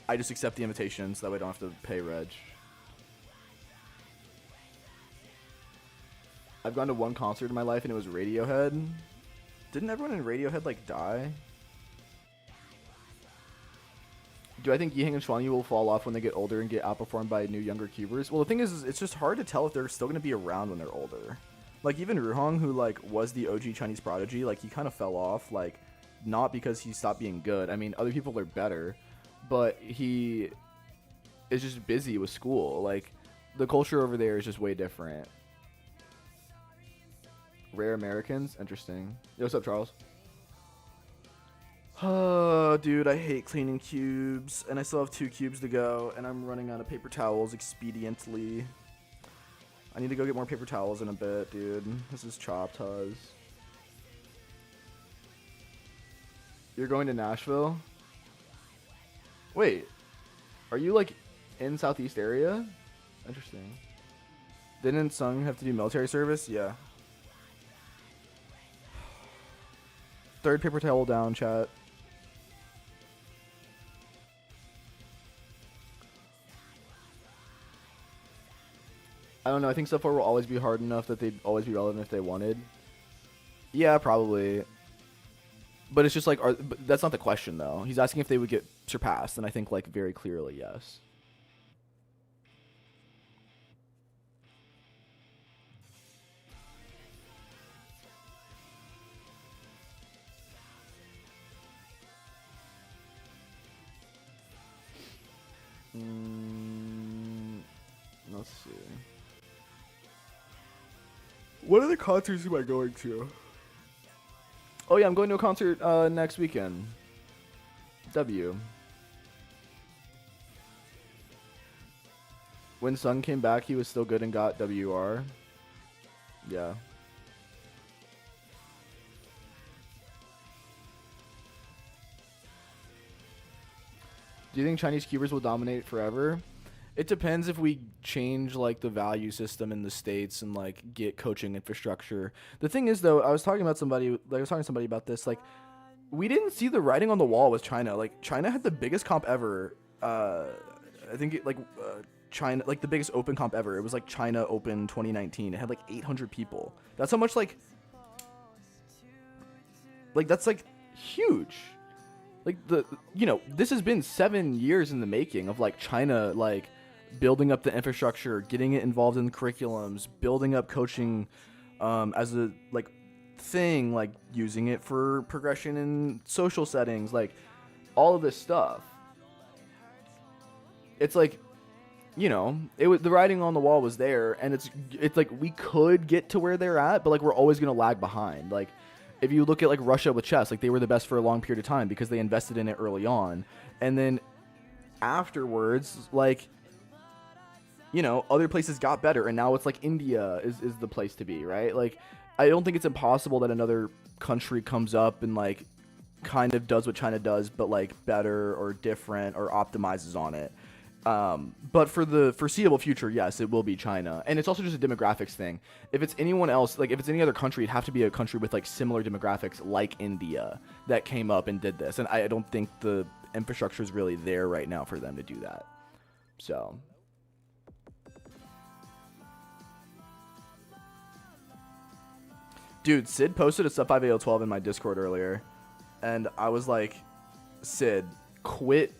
I just accept the invitation so that way I don't have to pay Reg. I've gone to one concert in my life and it was Radiohead. Didn't everyone in Radiohead, like, die? Do I think Yihang and Schwanyu will fall off when they get older and get outperformed by new younger cubers? Well, the thing is it's just hard to tell if they're still going to be around when they're older. Like, even Ruhong, who, like, was the OG Chinese prodigy, like, he kind of fell off, like, not because he stopped being good. I mean, other people are better, but he is just busy with school. Like, the culture over there is just way different. Rare Americans? Interesting. Yo, what's up, Charles? Oh, dude, I hate cleaning cubes, and I still have 2 cubes to go, and I'm running out of paper towels expediently. I need to go get more paper towels in a bit, dude. This is chopped, huz. You're going to Nashville? Wait, are you, like, in Southeast area? Interesting. Didn't Sung have to do military service? Yeah. 3rd paper towel down, chat. I don't know. I think Sub 4 will always be hard enough that they'd always be relevant if they wanted. Yeah, probably. But it's just like, but that's not the question, though. He's asking if they would get surpassed, and I think, like, very clearly, yes. Let's see. What other concerts am I going to? Oh yeah, I'm going to a concert next weekend. W. When Sun came back, he was still good and got WR. Yeah. Do you think Chinese cubers will dominate forever? It depends if we change like the value system in the States and like get coaching infrastructure. The thing is though, I was talking to somebody about this. Like, we didn't see the writing on the wall with China. Like, China had the biggest comp ever. I think China, like the biggest open comp ever. It was like China Open 2019. It had like 800 people. That's how much like that's like huge. Like this has been 7 years in the making of like China like building up the infrastructure, getting it involved in the curriculums, building up coaching as a like thing, like using it for progression in social settings, like all of this stuff. It's like, it was, the writing on the wall was there, and it's like we could get to where they're at, but like we're always gonna lag behind. Like, if you look at like Russia with chess, like they were the best for a long period of time because they invested in it early on, and then afterwards, like, other places got better, and now it's like India is the place to be, right? Like, I don't think it's impossible that another country comes up and like kind of does what China does, but like better or different or optimizes on it. But for the foreseeable future, yes, it will be China. And it's also just a demographics thing. If it's anyone else, like if it's any other country, it'd have to be a country with like similar demographics like India that came up and did this. And I don't think the infrastructure is really there right now for them to do that. So. Dude, Sid posted a sub 5AO12 in my Discord earlier. And I was like, Sid, quit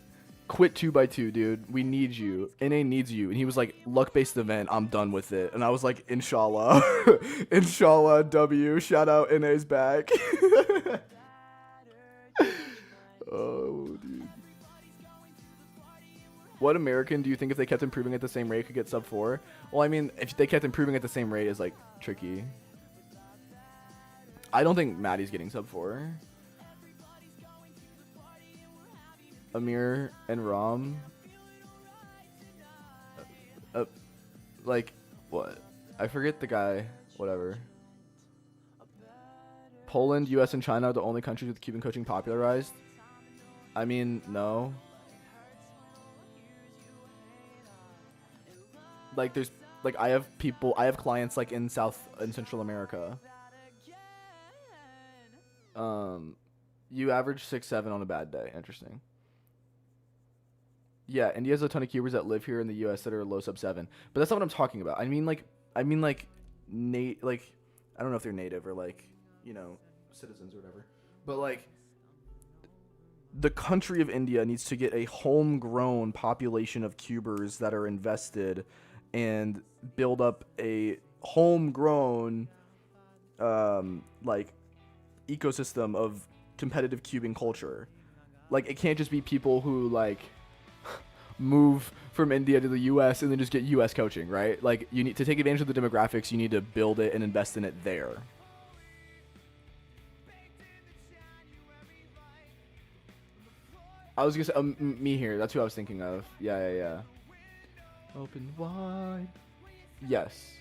2x2, dude. We need you. NA needs you. And he was like, luck-based event. I'm done with it. And I was like, inshallah. Inshallah, W. Shout out, NA's back. Oh, dude. What American do you think if they kept improving at the same rate could get sub 4? Well, I mean, if they kept improving at the same rate is like tricky. I don't think Maddie's getting sub 4. Amir and Rom. Like, what? I forget the guy. Whatever. Poland, US, and China are the only countries with Cuban coaching popularized. I mean, no. Like, there's, like, I have clients, like, in South and Central America. You average 6-7 on a bad day. Interesting. Yeah, India has a ton of cubers that live here in the U.S. that are low sub 7, but that's not what I'm talking about. I mean like I don't know if they're native or like, citizens or whatever, but like the country of India needs to get a homegrown population of cubers that are invested and build up a homegrown like ecosystem of competitive cubing culture. Like, it can't just be people who like move from India to the US and then just get US coaching, right? Like, you need to take advantage of the demographics. You need to build it and invest in it there. I was gonna say me here. That's who I was thinking of. Yeah. Open wide. Yes.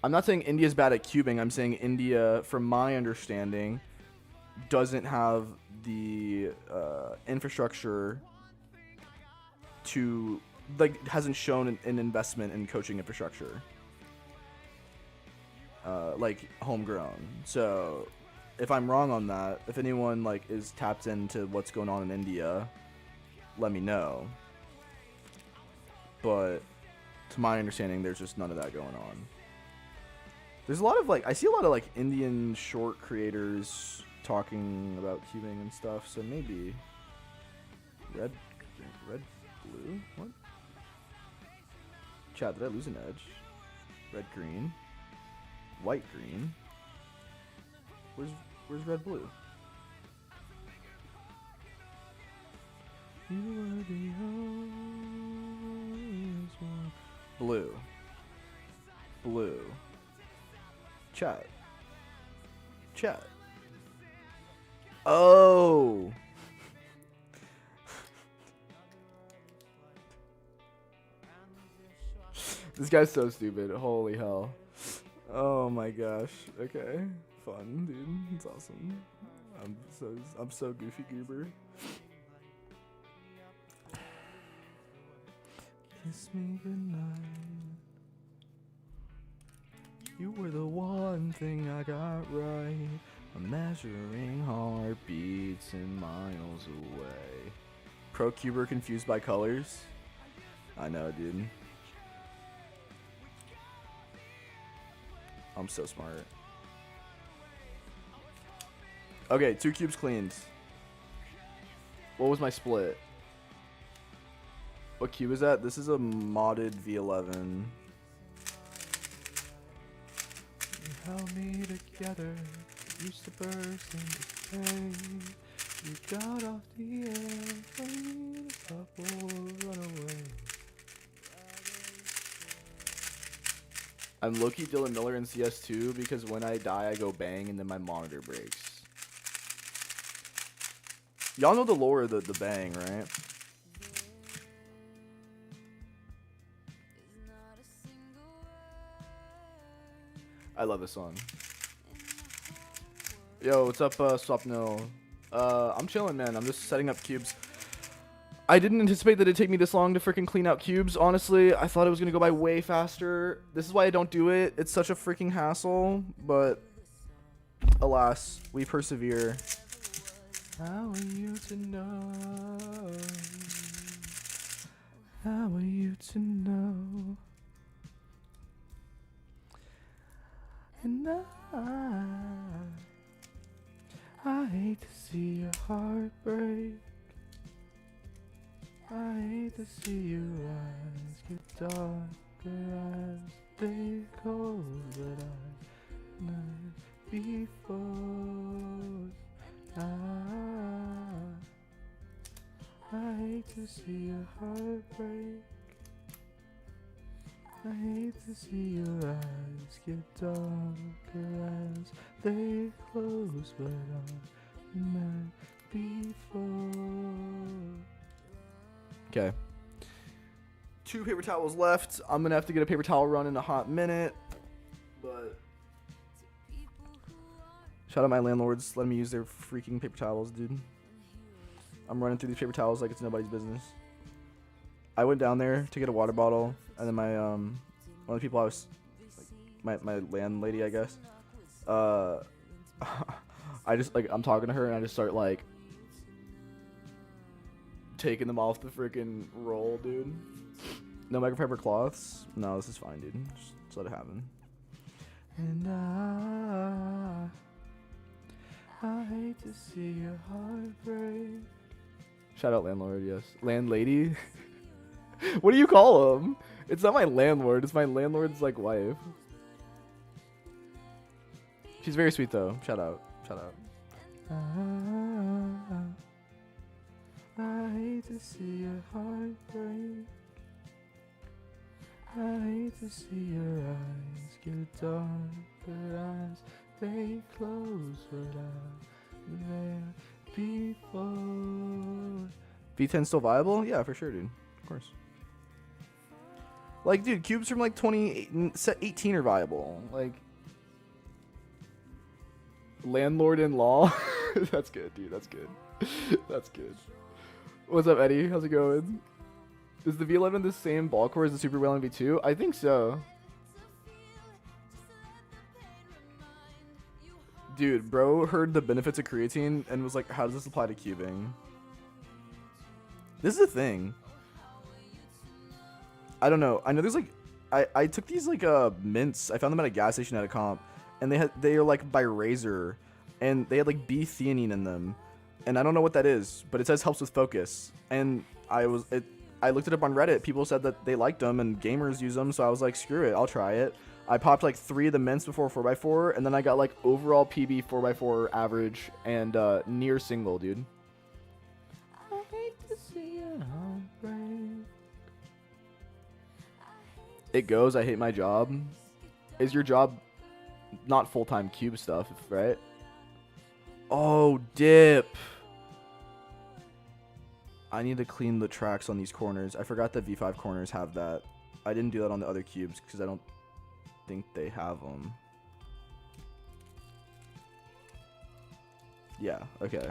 I'm not saying India's bad at cubing. I'm saying India, from my understanding, doesn't have the infrastructure to, like, hasn't shown an investment in coaching infrastructure, like homegrown. So if I'm wrong on that, if anyone like is tapped into what's going on in India, let me know. But to my understanding, there's just none of that going on. There's a lot of like, I see a lot of like Indian short creators talking about cubing and stuff, so maybe red, blue, what? Chat, did I lose an edge? Red, green, white, green. Where's red, blue? You were the only one. Blue. Blue. Chat. Chat. Oh. This guy's so stupid. Holy hell. Oh my gosh. Okay. Fun, dude. It's awesome. I'm so goofy goober. Kiss me goodnight. You were the one thing I got right. I'm measuring heartbeats and miles away. Pro cuber confused by colors. I know, dude. I'm so smart. Okay, 2 cubes cleaned. What was my split? What cube is that? This is a modded V11. You held me together. Used to burst into pain. You got off the airplane. Stop or run away. I'm low-key Dylan Miller in CS2 because when I die, I go bang and then my monitor breaks. Y'all know the lore of the bang, right? I love this song. Yo, what's up, Swapno? I'm chilling, man. I'm just setting up cubes. I didn't anticipate that it'd take me this long to freaking clean out cubes, honestly. I thought it was gonna go by way faster. This is why I don't do it. It's such a freaking hassle, but alas, we persevere. How are you to know? How are you to know? And I hate to see your heart break. I hate to see your eyes get darker as they close, but I know before. I hate to see your heart break. I hate to see your eyes get darker as they close, but I'm not before. Okay. 2 paper towels left. I'm gonna have to get a paper towel run in a hot minute, but shout out my landlords, letting me use their freaking paper towels, dude. I'm running through these paper towels like it's nobody's business. I went down there to get a water bottle, and then my one of the people I was, like, my landlady, I guess. I just I'm talking to her and I just start like taking them off the freaking roll, dude. No microfiber cloths. No, this is fine, dude. Just let it happen. And I hate to see your heart break. Shout out landlord, yes. Landlady. What do you call him? It's not my landlord. It's my landlord's like wife. She's very sweet though. Shout out. Shout out. I hate to see your heart break. I hate to see your eyes get darker as they close, but I'm there before. V10 still viable? Yeah, for sure, dude. Of course. Like, dude, cubes from like 2018 are viable. Like, landlord-in-law. That's good, dude. That's good. That's good. What's up, Eddie? How's it going? Is the V11 the same ball core as the Super Whalen V2? I think so. Dude, bro heard the benefits of creatine and was like, how does this apply to cubing? This is a thing. I don't know. I know there's like, I took these like mints. I found them at a gas station at a comp, and they are like by Razor, and they had like B-theanine in them, and I don't know what that is, but it says helps with focus. And I looked it up on Reddit. People said that they liked them and gamers use them, so I was like, screw it, I'll try it. I popped like 3 of the mints before 4x4, and then I got like overall PB 4x4 average and near single, dude. I hate to see your It goes. I hate my job. Is your job not full-time cube stuff, right? Oh, dip. I need to clean the tracks on these corners. I forgot that V5 corners have that. I didn't do that on the other cubes because I don't think they have them. Yeah, okay.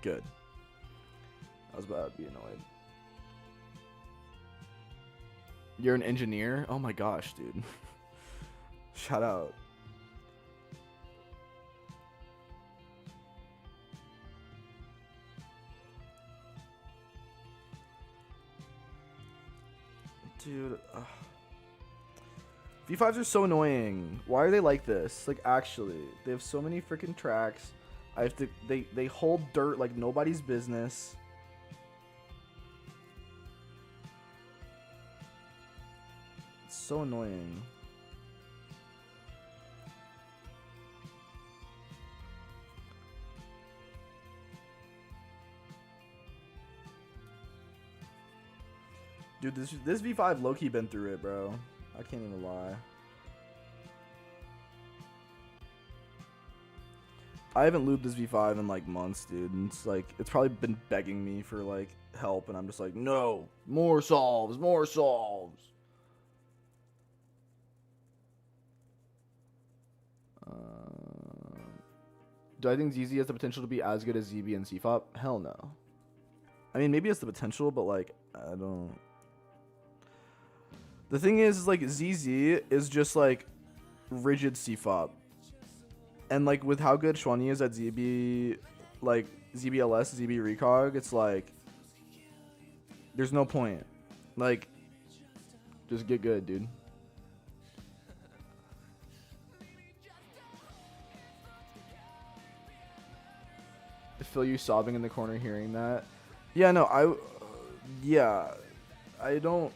Good. I was about to be annoyed. You're an engineer? Oh my gosh, dude. Shout out. Dude. V5s are so annoying. Why are they like this? Like, actually. They have so many freaking tracks. I have to... They hold dirt like nobody's business. It's so annoying. Dude, this V5 low-key been through it, bro. I can't even lie. I haven't lubed this V5 in like months, dude. And it's like, it's probably been begging me for like help, and I'm just like, no, more solves, more solves. Do I think ZZ has the potential to be as good as ZB and CFOP? Hell no. I mean, maybe it's the potential, but like, I don't. The thing is like ZZ is just like rigid CFOP. And like with how good Shwani is at ZB, like ZBLS, ZB Recog, it's like there's no point. Like, just get good, dude. I feel you sobbing in the corner hearing that. Yeah, no, yeah, I don't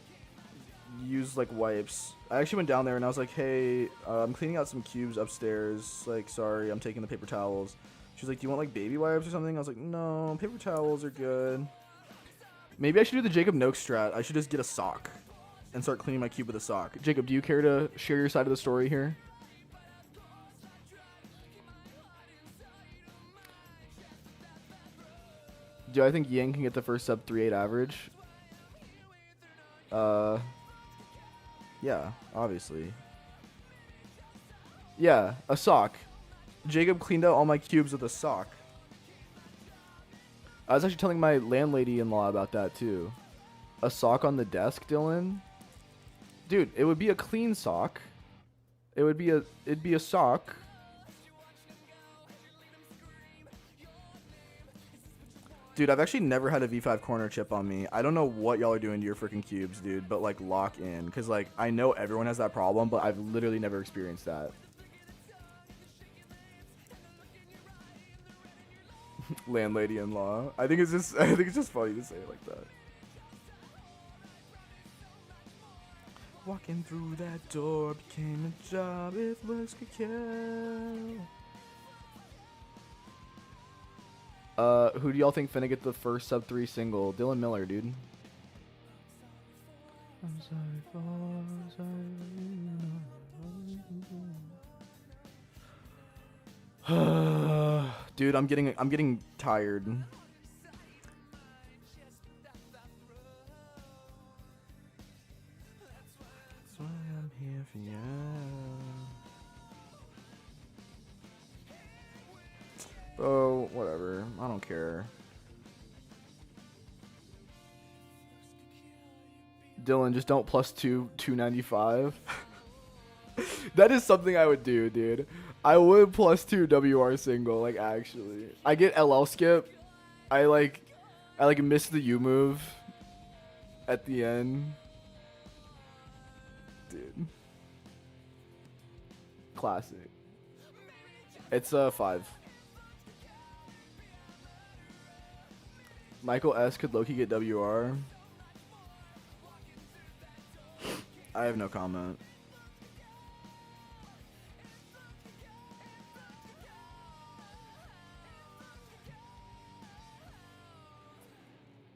use like wipes. I actually went down there and I was like, hey, I'm cleaning out some cubes upstairs. Like, sorry, I'm taking the paper towels. She's like, do you want like baby wipes or something? I was like, no, paper towels are good. Maybe I should do the Jacob Noak strat. I should just get a sock and start cleaning my cube with a sock. Jacob, do you care to share your side of the story here? Do I think Yang can get the first sub 3.8 average? Yeah, obviously. Yeah, a sock. Jacob cleaned out all my cubes with a sock. I was actually telling my landlady-in-law about that too. A sock on the desk, Dylan? Dude, it would be a clean sock. It'd be a sock. Dude, I've actually never had a V5 corner chip on me. I don't know what y'all are doing to your freaking cubes, dude, but like lock in. Cause like I know everyone has that problem, but I've literally never experienced that. Landlady-in-law. I think it's just funny to say it like that. Walking through that door became a job if looks could kill. Who do y'all think finna get the first sub 3 single? Dylan Miller, dude. I'm sorry for sorry. Dude, I'm getting tired. That's why I'm here for you. Oh, whatever. I don't care. Dylan, just don't plus 295. That is something I would do, dude. I would plus 2 WR single, like actually. I get LL skip. I like miss the U move at the end. Dude. Classic. It's 5. Michael S. could Loki get WR? I have no comment.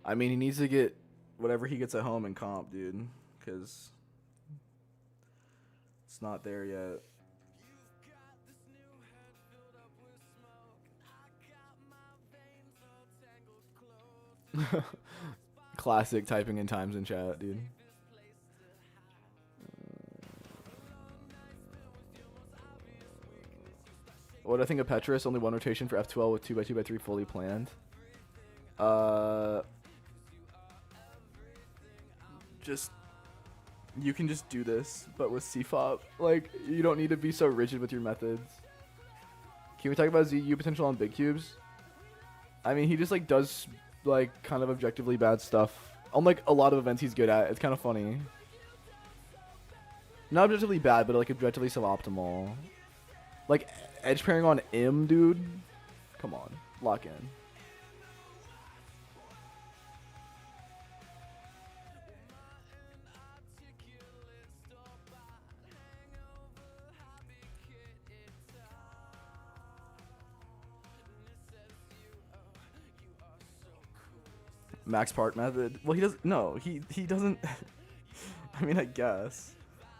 I mean, he needs to get whatever he gets at home in comp, dude. Because It's not there yet. Classic typing in times in chat, dude. What do I think of Petrus? Only one rotation for F12 with 2x2x3 fully planned. Just you can just do this, but with CFOP. Like, you don't need to be so rigid with your methods. Can we talk about ZU potential on big cubes? I mean, he just like does like kind of objectively bad stuff. On like a lot of events he's good at. It's kind of funny. Not objectively bad, but like objectively suboptimal. Like edge pairing on M, dude. Come on, lock in. Max part method. Well, he doesn't. No, he doesn't. I mean, I guess.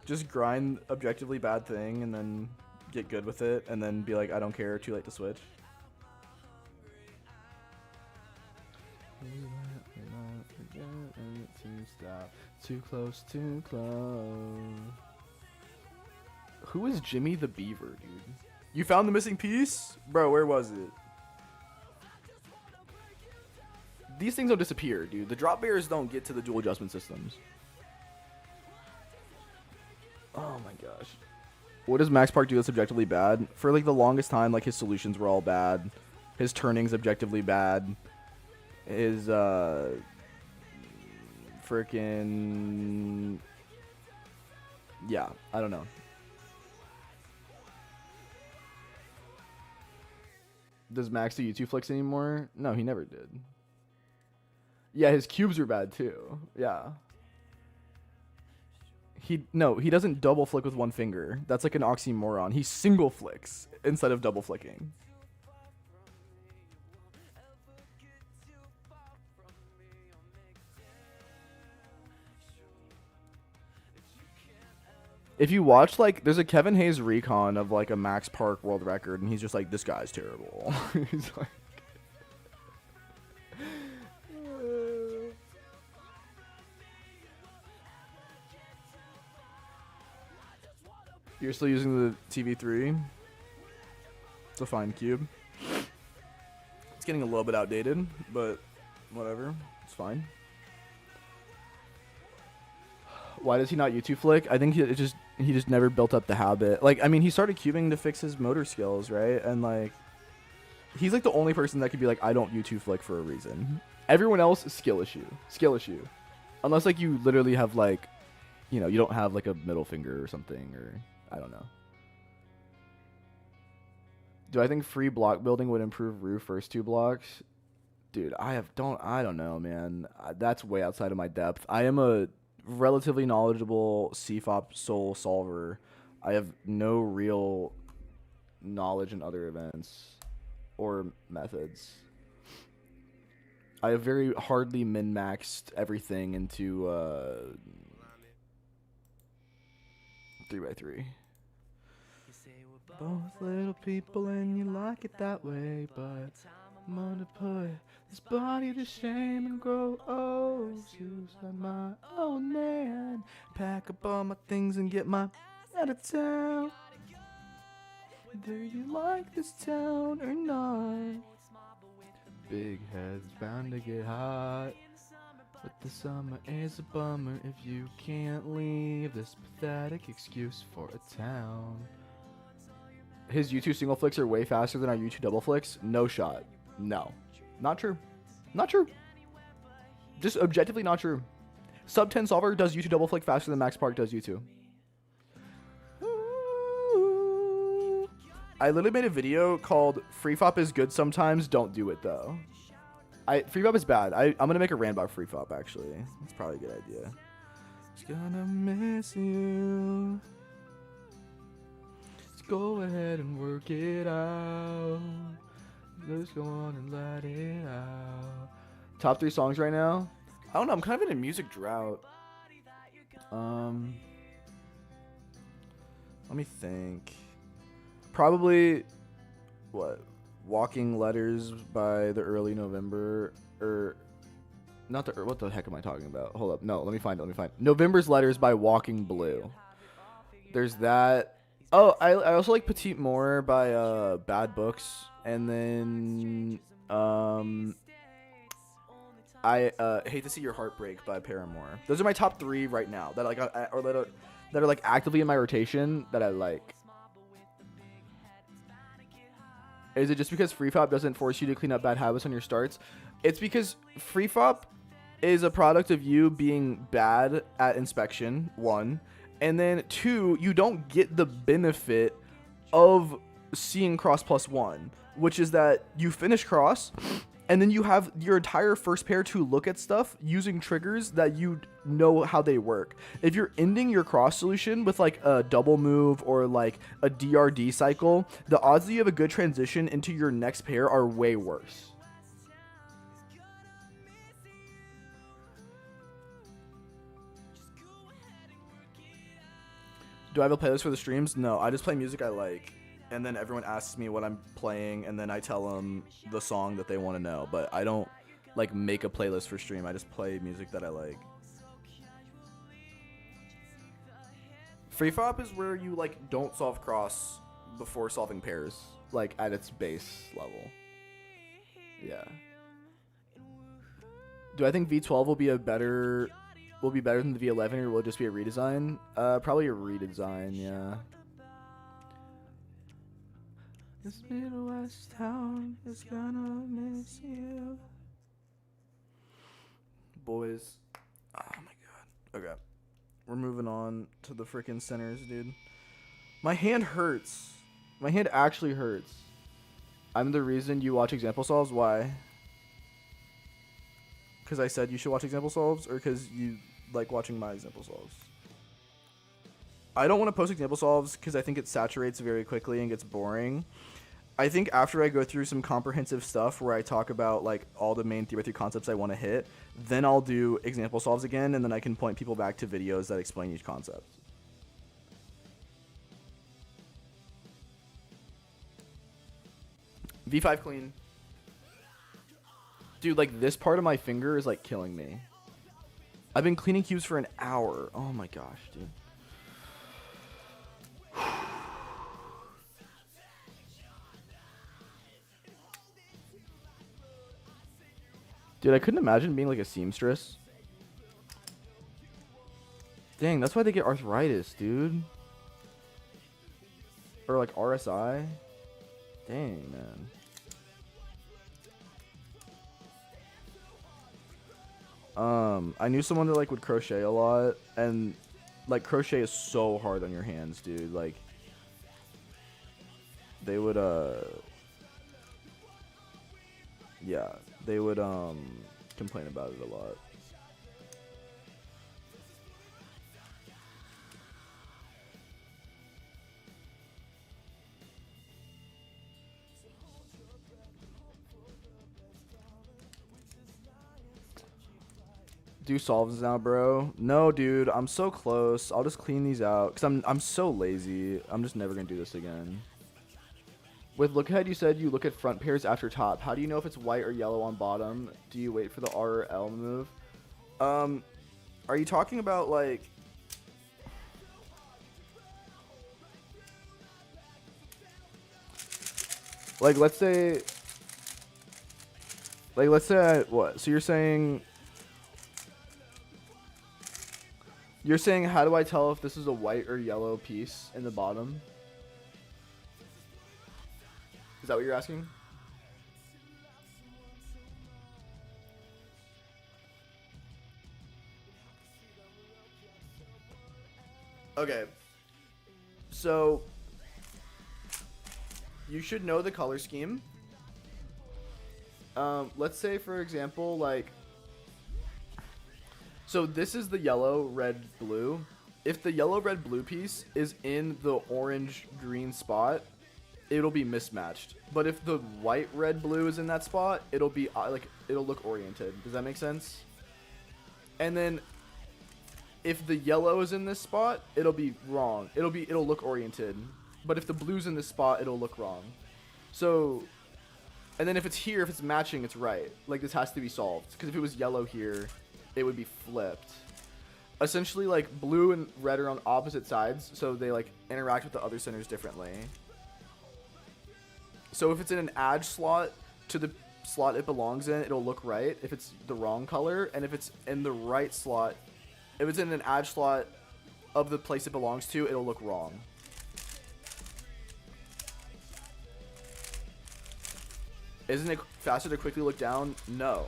Just grind objectively bad thing and then get good with it and then be like, I don't care, too late to switch. Too close, too close. Who is Jimmy the Beaver, dude? You found the missing piece? Bro, where was it? These things don't disappear, dude. The drop bears don't get to the dual adjustment systems. Oh my gosh. What does Max Park do that's objectively bad? For like the longest time, like his solutions were all bad. His turning's objectively bad. His freaking yeah, I don't know. Does Max do YouTube flicks anymore? No, he never did. Yeah, his cubes are bad too. Yeah. He doesn't double flick with one finger. That's like an oxymoron. He single flicks instead of double flicking. If you watch, like, there's a Kevin Hayes recon of like a Max Park world record, and he's just like, this guy's terrible. He's like, you're still using the TV3. It's a fine cube. It's getting a little bit outdated, but whatever. It's fine. Why does he not YouTube flick? I think he just never built up the habit. Like, I mean, he started cubing to fix his motor skills, right? And like, he's like the only person that could be like, I don't YouTube flick for a reason. Everyone else, skill issue. Skill issue. Unless like you literally have like, you know, you don't have like a middle finger or something, or I don't know. Do I think free block building would improve roof first two blocks? Dude, I don't know, man. That's way outside of my depth. I am a relatively knowledgeable CFOP soul solver. I have no real knowledge in other events or methods. I have very hardly min-maxed everything into 3x3. Both little people and you like it that way, but I'm gonna put this body to shame and grow old. Shoes like my old man. Pack up all my things and get my out of town. Do you like this town or not? Big head's bound to get hot, but the summer is a bummer if you can't leave this pathetic excuse for a town. His YouTube single flicks are way faster than our YouTube double flicks. No shot. No. Not true. Not true. Just objectively not true. Sub 10 solver does YouTube double flick faster than Max Park does YouTube. I literally made a video called Free Fop is good sometimes, don't do it though. Free Fop is bad. I'm gonna make a rant about Free Fop actually. That's probably a good idea. Just gonna miss you. Go ahead and work it out. Let's go on and let it out. Top 3 songs right now? I don't know. I'm kind of in a music drought. Let me think. Probably, what? Walking Letters by the early November, or not the, what the heck am I talking about? Hold up. No, let me find it. November's Letters by Walking Blue. There's that. Oh, I also like Petite More by Bad Books. And then I Hate to See Your Heart Break by Paramore. Those are my top 3 right now that that are like actively in my rotation that I like. Is it just because free fop doesn't force you to clean up bad habits on your starts? It's because free fop is a product of you being bad at inspection, 1. And then 2, you don't get the benefit of seeing cross +1, which is that you finish cross and then you have your entire first pair to look at stuff using triggers that you know how they work. If you're ending your cross solution with like a double move or like a DRD cycle, the odds that you have a good transition into your next pair are way worse. Do I have a playlist for the streams? No, I just play music I like. And then everyone asks me what I'm playing, and then I tell them the song that they want to know. But I don't, like, make a playlist for stream. I just play music that I like. Free fop is where you, like, don't solve cross before solving pairs, like, at its base level. Yeah. Do I think V12 will be better than the V11, or will it just be a redesign? Probably a redesign, yeah. This Midwest town is gonna miss you. Boys. Oh my god. Okay. We're moving on to the freaking centers, dude. My hand hurts. My hand actually hurts. I'm the reason you watch example solves? Why? Because I said you should watch example solves, or because you like watching my example solves? I don't want to post example solves because I think it saturates very quickly and gets boring. I think after I go through some comprehensive stuff where I talk about like all the main theoretical concepts I want to hit, then I'll do example solves again, and then I can point people back to videos that explain each concept. V5 clean. Dude, like this part of my finger is like killing me. I've been cleaning cubes for an hour. Oh my gosh, dude. Dude, I couldn't imagine being like a seamstress. Dang, that's why they get arthritis, dude. Or like RSI. Dang, man. I knew someone that like would crochet a lot, and like crochet is so hard on your hands, dude. Like they would yeah, they would complain about it a lot. Do solves now, bro? No, dude, I'm so close. I'll just clean these out because I'm so lazy. I'm just never gonna do this again. With Lookahead, you said you look at front pairs after top. How do you know if it's white or yellow on bottom? Do you wait for the R or L move? Are you talking about like? Like let's say what? So you're saying how do I tell if this is a white or yellow piece in the bottom? Is that what you're asking? Okay. So you should know the color scheme. Let's say for example, like, so this is the yellow, red, blue. If the yellow, red, blue piece is in the orange, green spot, it'll be mismatched. But if the white, red, blue is in that spot, it'll be like, it'll look oriented. Does that make sense? And then if the yellow is in this spot, it'll be wrong. It'll look oriented. But if the blue's in this spot, it'll look wrong. So, and then if it's here, if it's matching, it's right. Like, this has to be solved. Because if it was yellow here, it would be flipped. Essentially, like, blue and red are on opposite sides, so they, like, interact with the other centers differently. So if it's in an edge slot to the slot it belongs in, it'll look right if it's the wrong color. And if it's in the right slot, if it's in an edge slot of the place it belongs to, it'll look wrong. Isn't it faster to quickly look down? No.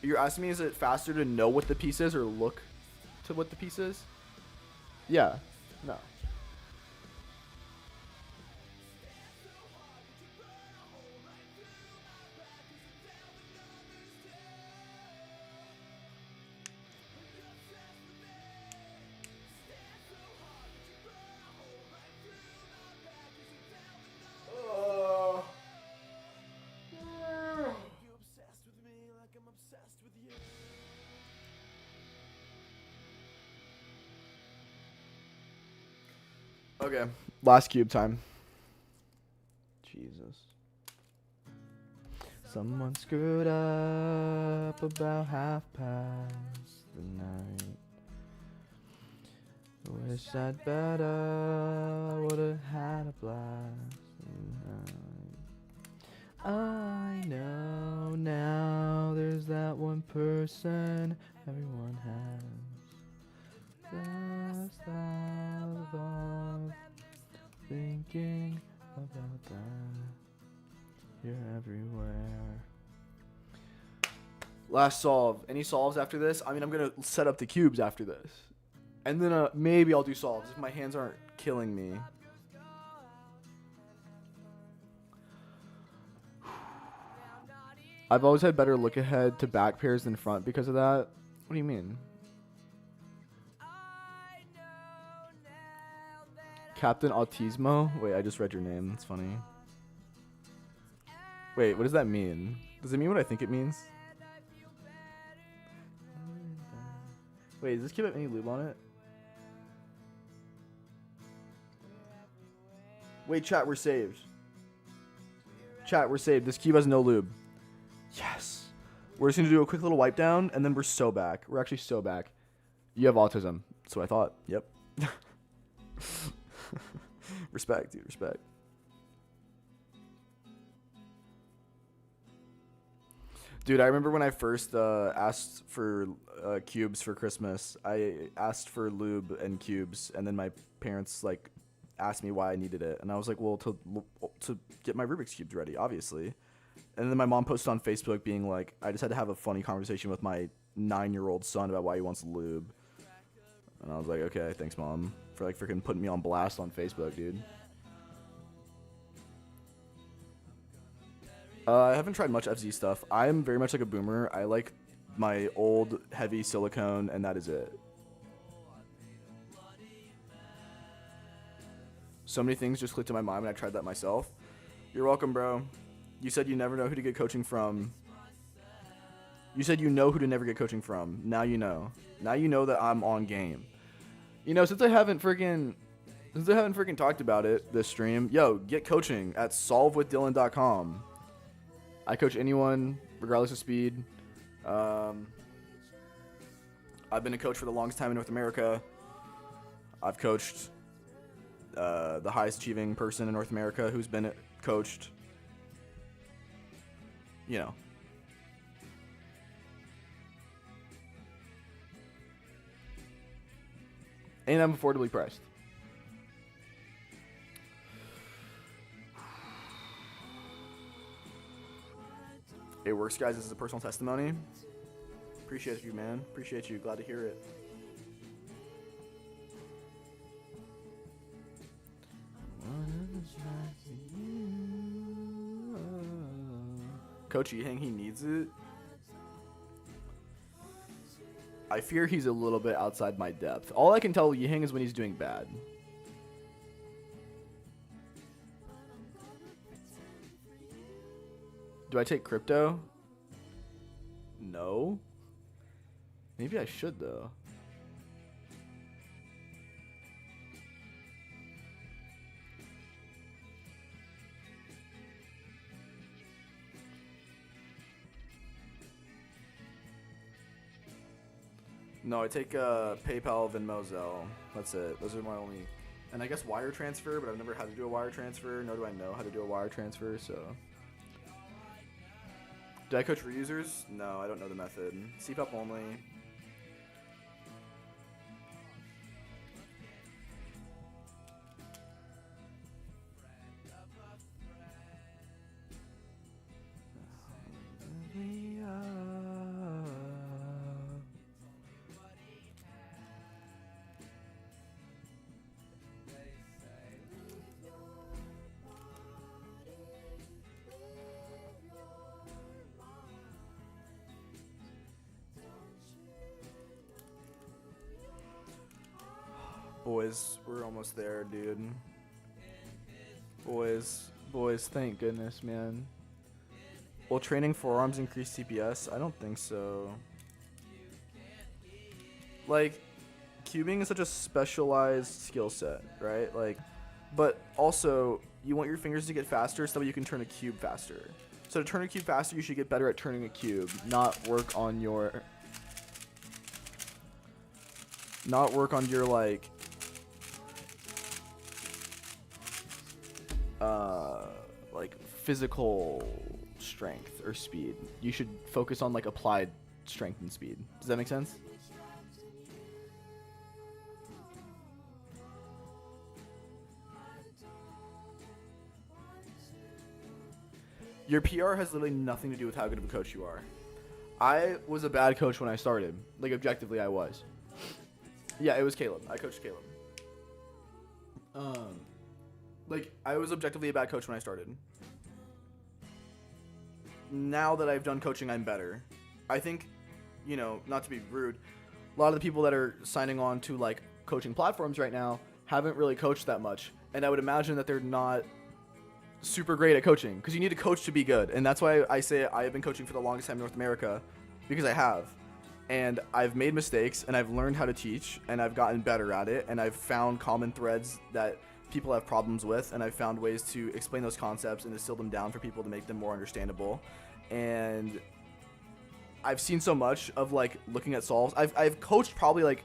You're asking me, is it faster to know what the piece is or look to what the piece is? Yeah. No. Okay, last cube time. Jesus. Someone screwed up about half past the night. Wish I'd better, would've had a blast tonight. I know now there's that one person everyone has. Just out of thinking about that. You're everywhere. Last solve. Any solves after this? I mean, I'm gonna set up the cubes after this. And then maybe I'll do solves if my hands aren't killing me. I've always had better look ahead to back pairs than front because of that. What do you mean? Captain Autismo? Wait, I just read your name. That's funny. Wait, what does that mean? Does it mean what I think it means? Wait, does this cube have any lube on it? Wait, chat, we're saved. Chat, we're saved. This cube has no lube. Yes. We're just going to do a quick little wipe down, and then we're so back. We're actually so back. You have autism. That's what I thought. Yep. Respect, dude. Respect. Dude, I remember when I first asked for cubes for Christmas. I asked for lube and cubes, and then my parents like asked me why I needed it, and I was like, well, to get my Rubik's cubes ready, obviously. And then my mom posted on Facebook being like, I just had to have a funny conversation with my 9-year-old son about why he wants lube. And I was like, okay, thanks, Mom, for like freaking putting me on blast on Facebook, dude. I haven't tried much FZ stuff. I'm very much like a boomer. I like my old heavy silicone, and that is it. So many things just clicked in my mind when I tried that myself. You're welcome, bro. You said you never know who to get coaching from. You said you know who to never get coaching from. Now you know. Now you know that I'm on game. You know, since I haven't freaking talked about it this stream, yo, get coaching at solvewithdylan.com. I coach anyone, regardless of speed. I've been a coach for the longest time in North America. I've coached the highest achieving person in North America who's been coached. You know. And I'm affordably priced. It works, guys. This is a personal testimony. Appreciate you, man. Appreciate you. Glad to hear it. Coach Yiheng, he needs it. I fear he's a little bit outside my depth. All I can tell Yiheng is when he's doing bad. Do I take crypto? No. Maybe I should, though. No, I take PayPal, Venmo, Zelle. That's it. Those are my only. And I guess wire transfer, but I've never had to do a wire transfer, nor do I know how to do a wire transfer, so. Do I coach reusers? No, I don't know the method. CPAP only. Boys, we're almost there, dude. Boys, thank goodness, man. Will training forearms increase CPS? I don't think so. Like, cubing is such a specialized skill set, right? Like, but also, you want your fingers to get faster so that you can turn a cube faster. So to turn a cube faster, you should get better at turning a cube, not work on your like physical strength or speed. You should focus on like applied strength and speed. Does that make sense? Your PR has literally nothing to do with how good of a coach you are. I was a bad coach when I started. Like, objectively, I was. Yeah, it was Caleb. I coached Caleb. Like, I was objectively a bad coach when I started. Now that I've done coaching, I'm better. I think, you know, not to be rude, a lot of the people that are signing on to, like, coaching platforms right now haven't really coached that much. And I would imagine that they're not super great at coaching, because you need a coach to be good. And that's why I say I have been coaching for the longest time in North America, because I have. And I've made mistakes, and I've learned how to teach, and I've gotten better at it, and I've found common threads that people have problems with, and I've found ways to explain those concepts and distill them down for people to make them more understandable. And I've seen so much of, like, looking at solves. I've coached probably like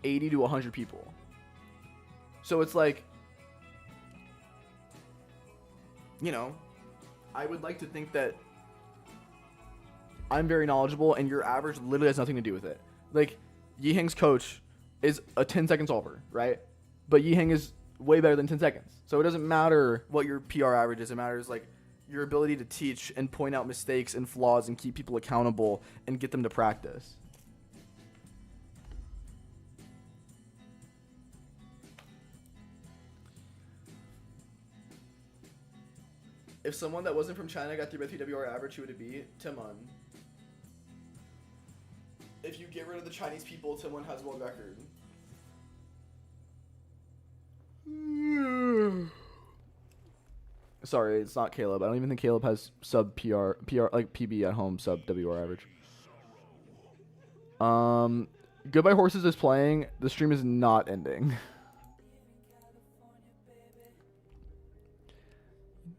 80 to 100 people. So it's like, you know, I would like to think that I'm very knowledgeable, and your average literally has nothing to do with it. Like, Yiheng's coach is a 10-second solver, right? But Yiheng is way better than 10 seconds. So it doesn't matter what your PR average is. It matters, like, your ability to teach and point out mistakes and flaws and keep people accountable and get them to practice. If someone that wasn't from China got 3x3 WR average, who would it be? Timon. If you get rid of the Chinese people, Timon has a world record. Sorry, it's not Caleb. I don't even think Caleb has sub PR like PB at home sub WR average. Goodbye Horses is playing. The stream is not ending.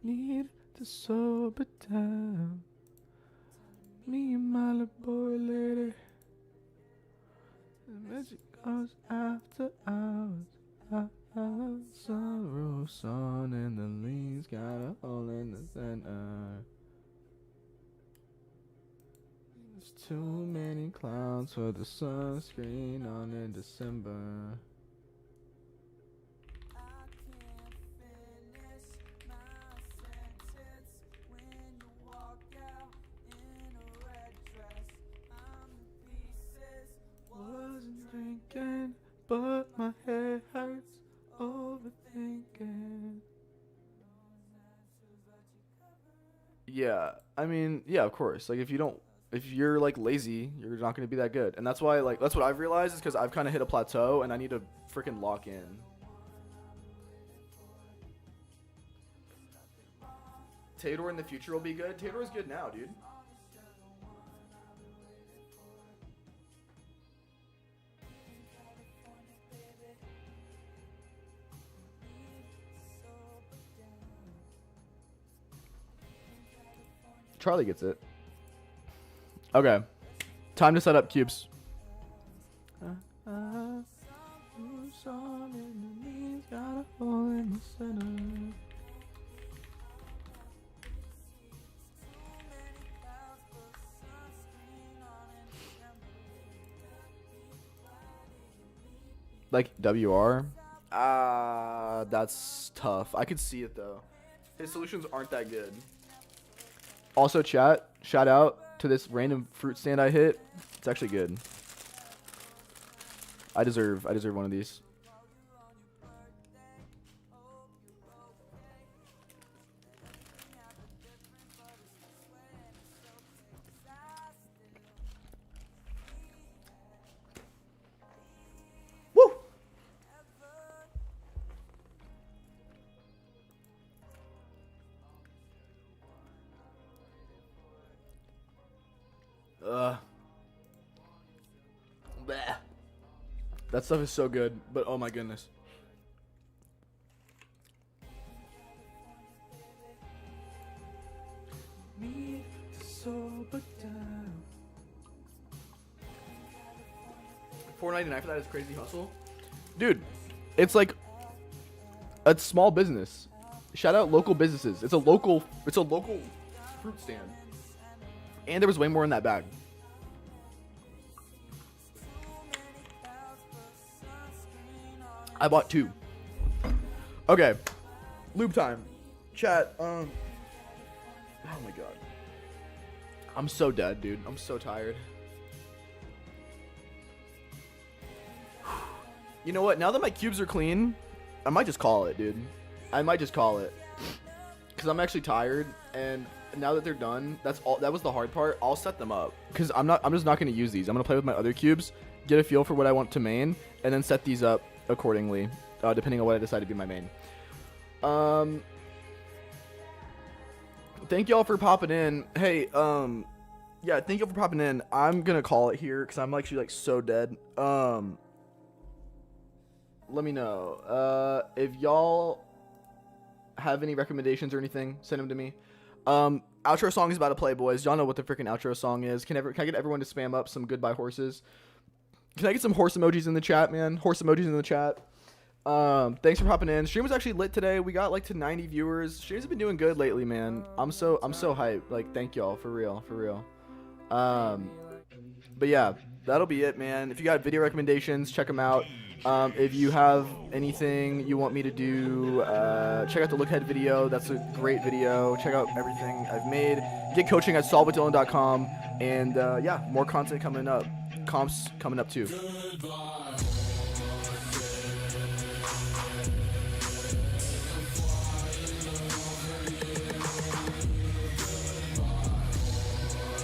Need to sober down. Me and my little boy lady. The magic goes after hours. Sunroof sun and the leaves got a hole in the center. There's too many clouds for the sunscreen on in December. Wasn't drinking, but my head hurts. Overthinking. Yeah, I mean, yeah, of course. Like, if you're like lazy, you're not going to be that good. And that's why, like, that's what I've realized, is because I've kind of hit a plateau and I need to freaking lock in. Tador in the future will be good. Tador is good now, dude. Charlie gets it. Okay. Time to set up cubes. Got a hole in the center. Like WR? That's tough. I could see it though. His solutions aren't that good. Also, chat, shout out to this random fruit stand I hit. It's actually good. I deserve one of these. Woo! Bleh. That stuff is so good, but oh my goodness. Me sober down. $4.99 for that is crazy hustle, dude. It's like a small business. Shout out local businesses. It's a local fruit stand, and there was way more in that bag. I bought 2. Okay. Lube time. Chat, oh my god. I'm so dead, dude. I'm so tired. You know what? Now that my cubes are clean, I might just call it, dude. I might just call it. Cause I'm actually tired, and now that they're done, that was the hard part. I'll set them up. Cause I'm just not gonna use these. I'm gonna play with my other cubes, get a feel for what I want to main, and then set these up accordingly, depending on what I decide to be my main. Thank y'all for popping in. Hey, yeah, thank y'all for popping in. I'm gonna call it here because I'm actually like so dead. Let me know if y'all have any recommendations or anything. Send them to me. Outro song is about to play, boys. Y'all know what the freaking outro song is. Can I get everyone to spam up some goodbye horses? Can I get some horse emojis in the chat, man? Horse emojis in the chat. Thanks for popping in. Stream was actually lit today. We got like to 90 viewers. Streams have been doing good lately, man. I'm so hyped. Like, thank y'all for real. But yeah, that'll be it, man. If you got video recommendations, check them out. If you have anything you want me to do, check out the Lookahead video. That's a great video. Check out everything I've made. Get coaching at solveitdylan.com. And yeah, more content coming up. Comps coming up too. Goodbye.